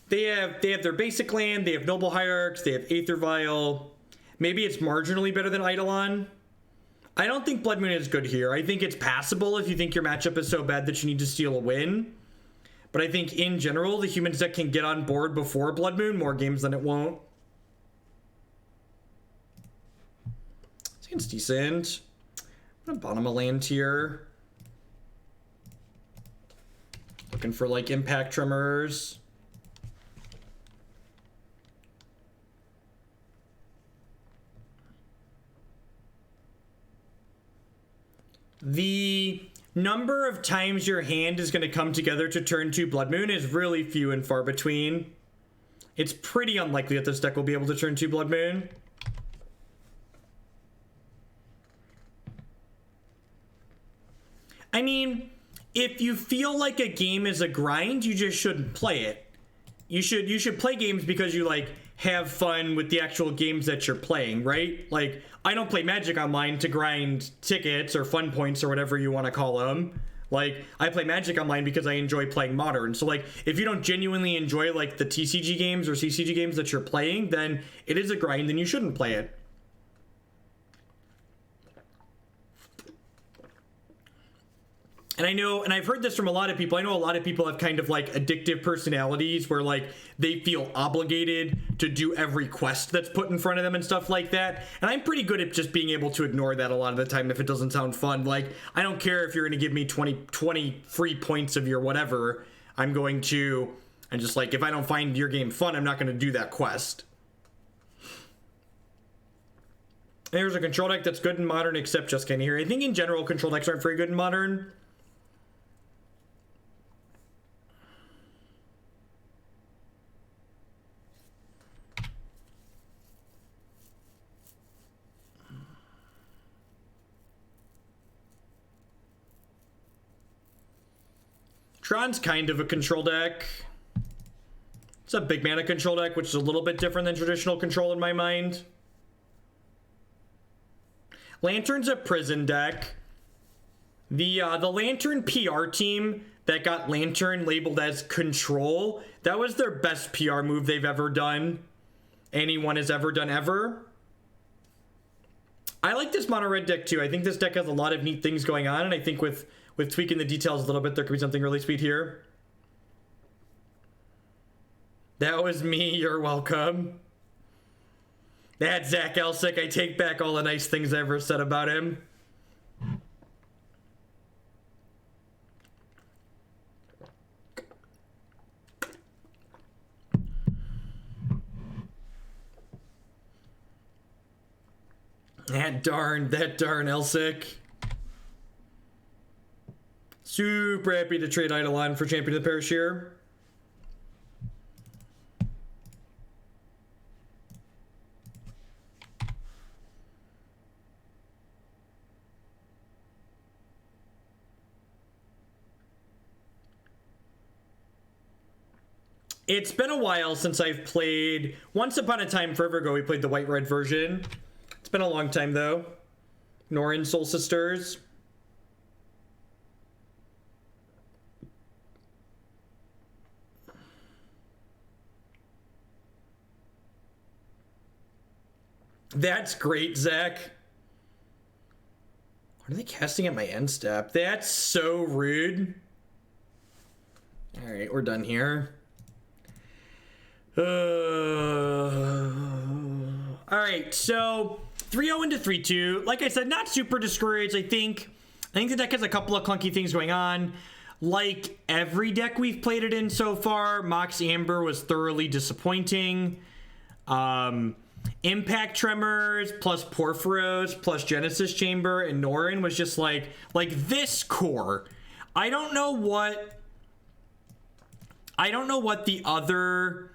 They have their basic land, they have Noble Hierarchs, they have Aether Vial. Maybe it's marginally better than Eidolon. I don't think Blood Moon is good here. I think it's passable if you think your matchup is so bad that you need to steal a win. But I think in general, the Humans deck can get on board before Blood Moon more games than it won't. It's decent. I'm gonna bottom a land here. Looking for like Impact Tremors. the number of times your hand is going to come together to turn 2 Blood Moon is really few and far between. It's pretty unlikely that this deck will be able to turn 2 Blood Moon. I mean, if you feel like a game is a grind, you just shouldn't play it. You should play games because you like have fun with the actual games that you're playing, right? Like, I don't play Magic Online to grind tickets or fun points or whatever you want to call them. Like, I play Magic Online because I enjoy playing Modern. So like, if you don't genuinely enjoy like the TCG games or CCG games that you're playing, then it is a grind and you shouldn't play it. And I know, and I've heard this from a lot of people. I know a lot of people have kind of like addictive personalities where like they feel obligated to do every quest that's put in front of them and stuff like that. And I'm pretty good at just being able to ignore that a lot of the time if it doesn't sound fun. Like, I don't care if you're going to give me 20 free points of your whatever. I'm going to, and just like, if I don't find your game fun, I'm not going to do that quest. There's a control deck that's good in Modern, except just can't hear. I think in general, control decks aren't very good in Modern. Tron's kind of a control deck. It's a big mana control deck, which is a little bit different than traditional control in my mind. Lantern's a prison deck. The Lantern PR team that got Lantern labeled as control, that was their best PR move they've ever done. Anyone has ever done ever. I like this mono red deck too. I think this deck has a lot of neat things going on, and I think with tweaking the details a little bit, there could be something really sweet here. That was me, you're welcome. That's Zach Elsick. I take back all the nice things I ever said about him. That darn Elsick. Super happy to trade Eidolon for Champion of the Parish here. It's been a while since I've played. Once upon a time, forever ago, we played the white-red version. It's been a long time, though. Norin Soul Sisters. That's great, Zach. What are they casting at my end step? That's so rude. All right, we're done here. All right, so 3-0 into 3-2. Like I said, not super discouraged. I think the deck has a couple of clunky things going on. Like every deck we've played it in so far, Mox Amber was thoroughly disappointing. Impact Tremors plus Purphoros plus Genesis Chamber and Norin was just like this core. I don't know what the other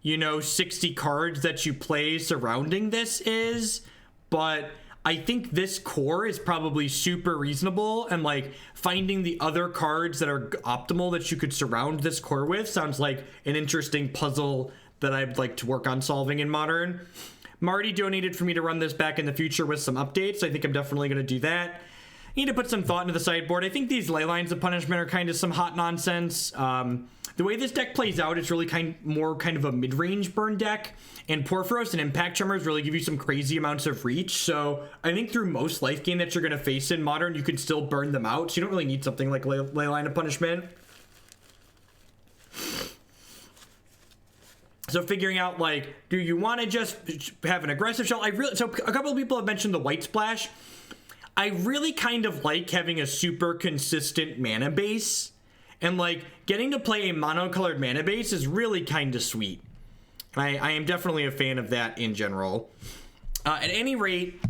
60 cards that you play surrounding this is, but I think this core is probably super reasonable, and like finding the other cards that are optimal that you could surround this core with sounds like an interesting puzzle that I'd like to work on solving in Modern. Marty donated for me to run this back in the future with some updates. I think I'm definitely going to do that. I need to put some thought into the sideboard. I think these Leylines of Punishment are kind of some hot nonsense. The way this deck plays out, it's really more kind of a mid-range burn deck, and Purphoros and Impact Tremors really give you some crazy amounts of reach. So I think through most life gain that you're going to face in Modern, you can still burn them out. So you don't really need something like Leyline of Punishment. So figuring out, like, do you want to just have an aggressive shell? So a couple of people have mentioned the White Splash. I really kind of like having a super consistent mana base, and like getting to play a monocolored mana base is really kind of sweet. I am definitely a fan of that in general. At any rate,